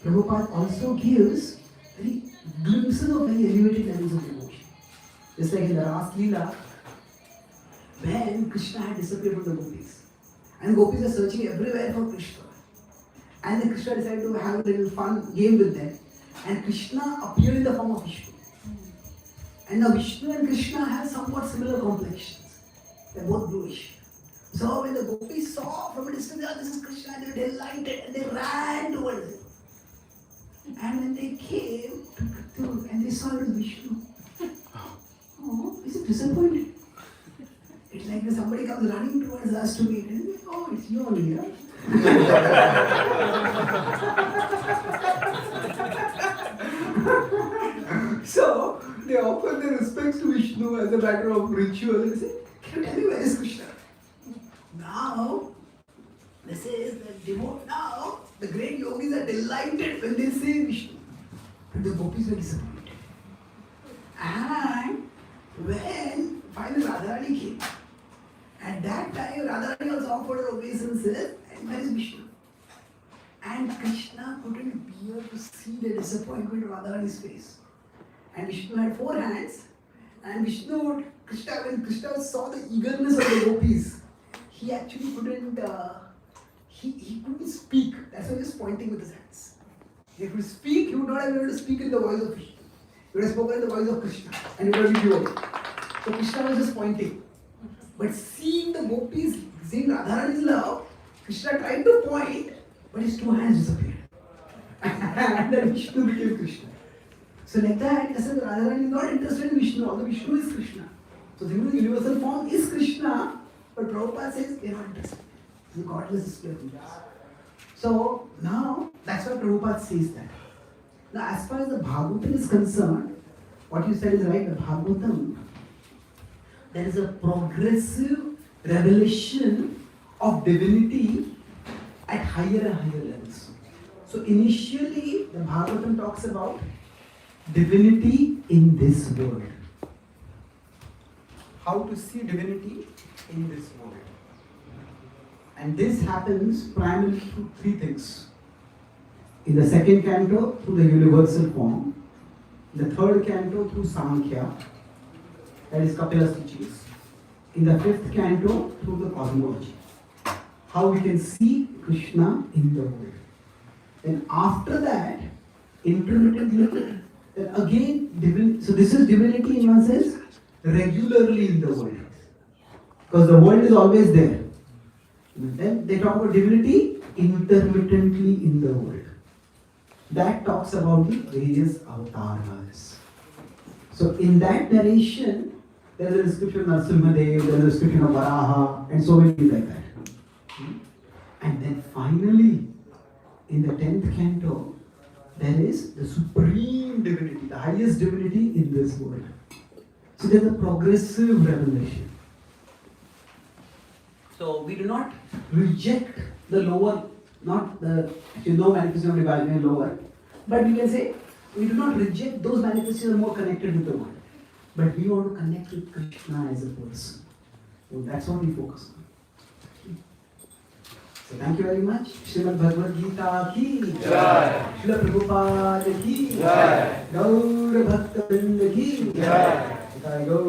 Prabhupada also gives very glimpses of very elevated levels of devotion. Just like in the Ras Leela, when Krishna had disappeared from the gopis, and gopis are searching everywhere for Krishna, and then Krishna decided to have a little fun game with them, and Krishna appeared in the form of Vishnu. And now Vishnu and Krishna have somewhat similar complexions. They're both bluish. So when the gopis saw from a distance, oh, this is Krishna, they were delighted and they ran towards him. And when they came and they saw it was Vishnu, oh, is it disappointed? It's like when somebody comes running towards us to meet and oh, it's you only, huh? So they offer their respects to Vishnu as a matter of ritual and say, can you tell me where is Krishna? Now, this is the devote. Now, the great yogis are delighted when they say Vishnu. And the gopis were disappointed. And when finally Radharani came, at that time Radharani also offered her obeisances, and where is Vishnu? And Krishna couldn't bear to see the disappointment of Radharani's face. And Vishnu had 4 hands, and when Krishna saw the eagerness of the gopis, he actually couldn't, he couldn't speak. That's why he was pointing with his hands. If he could speak, he would not have been able to speak in the voice of Vishnu. He would have spoken in the voice of Krishna, and it would have been pure. So Krishna was just pointing. But seeing the gopis, seeing Radharani's love, Krishna tried to point, but his 2 hands disappeared. And then Vishnu became Krishna. So like that, as Radharani is not interested in Vishnu, although Vishnu is Krishna. So the universal form is Krishna, but Prabhupada says they are not interested. It's a godless display of goodness. So now, that's why Prabhupada says that. Now as far as the Bhagavatam is concerned, what you said is right, the Bhagavatam, there is a progressive revelation of divinity at higher and higher levels. So initially, the Bhagavatam talks about divinity in this world. How to see divinity in this world. And this happens primarily through 3 things. In the 2nd canto, through the universal form. In the 3rd canto, through Sankhya, that is Kapila's teachings. In the 5th canto, through the cosmology. how we can see Krishna in the world. And after that, intermittently, then again, so this is divinity in one sense, regularly in the world. Because the world is always there. And then they talk about divinity intermittently in the world. That talks about the various avatars. So in that narration, there is a description of Narasimhadev, there is a description of Varaha, and so many things like that. And then finally, in the 10th canto, there is the supreme divinity, the highest divinity in this world. So there's a progressive revelation. So we do not reject the lower, not the, actually no manifestation of divine is lower, but we can say we do not reject those manifestations more connected with the world. But we want to connect with Krishna as a person. So that's what we focus on. So thank you very much. Srimad Bhagavad Gita ki jai. Srila Prabhupada ki jai. Gaur Bhakta Vrinda ki jai. Jai Gaur.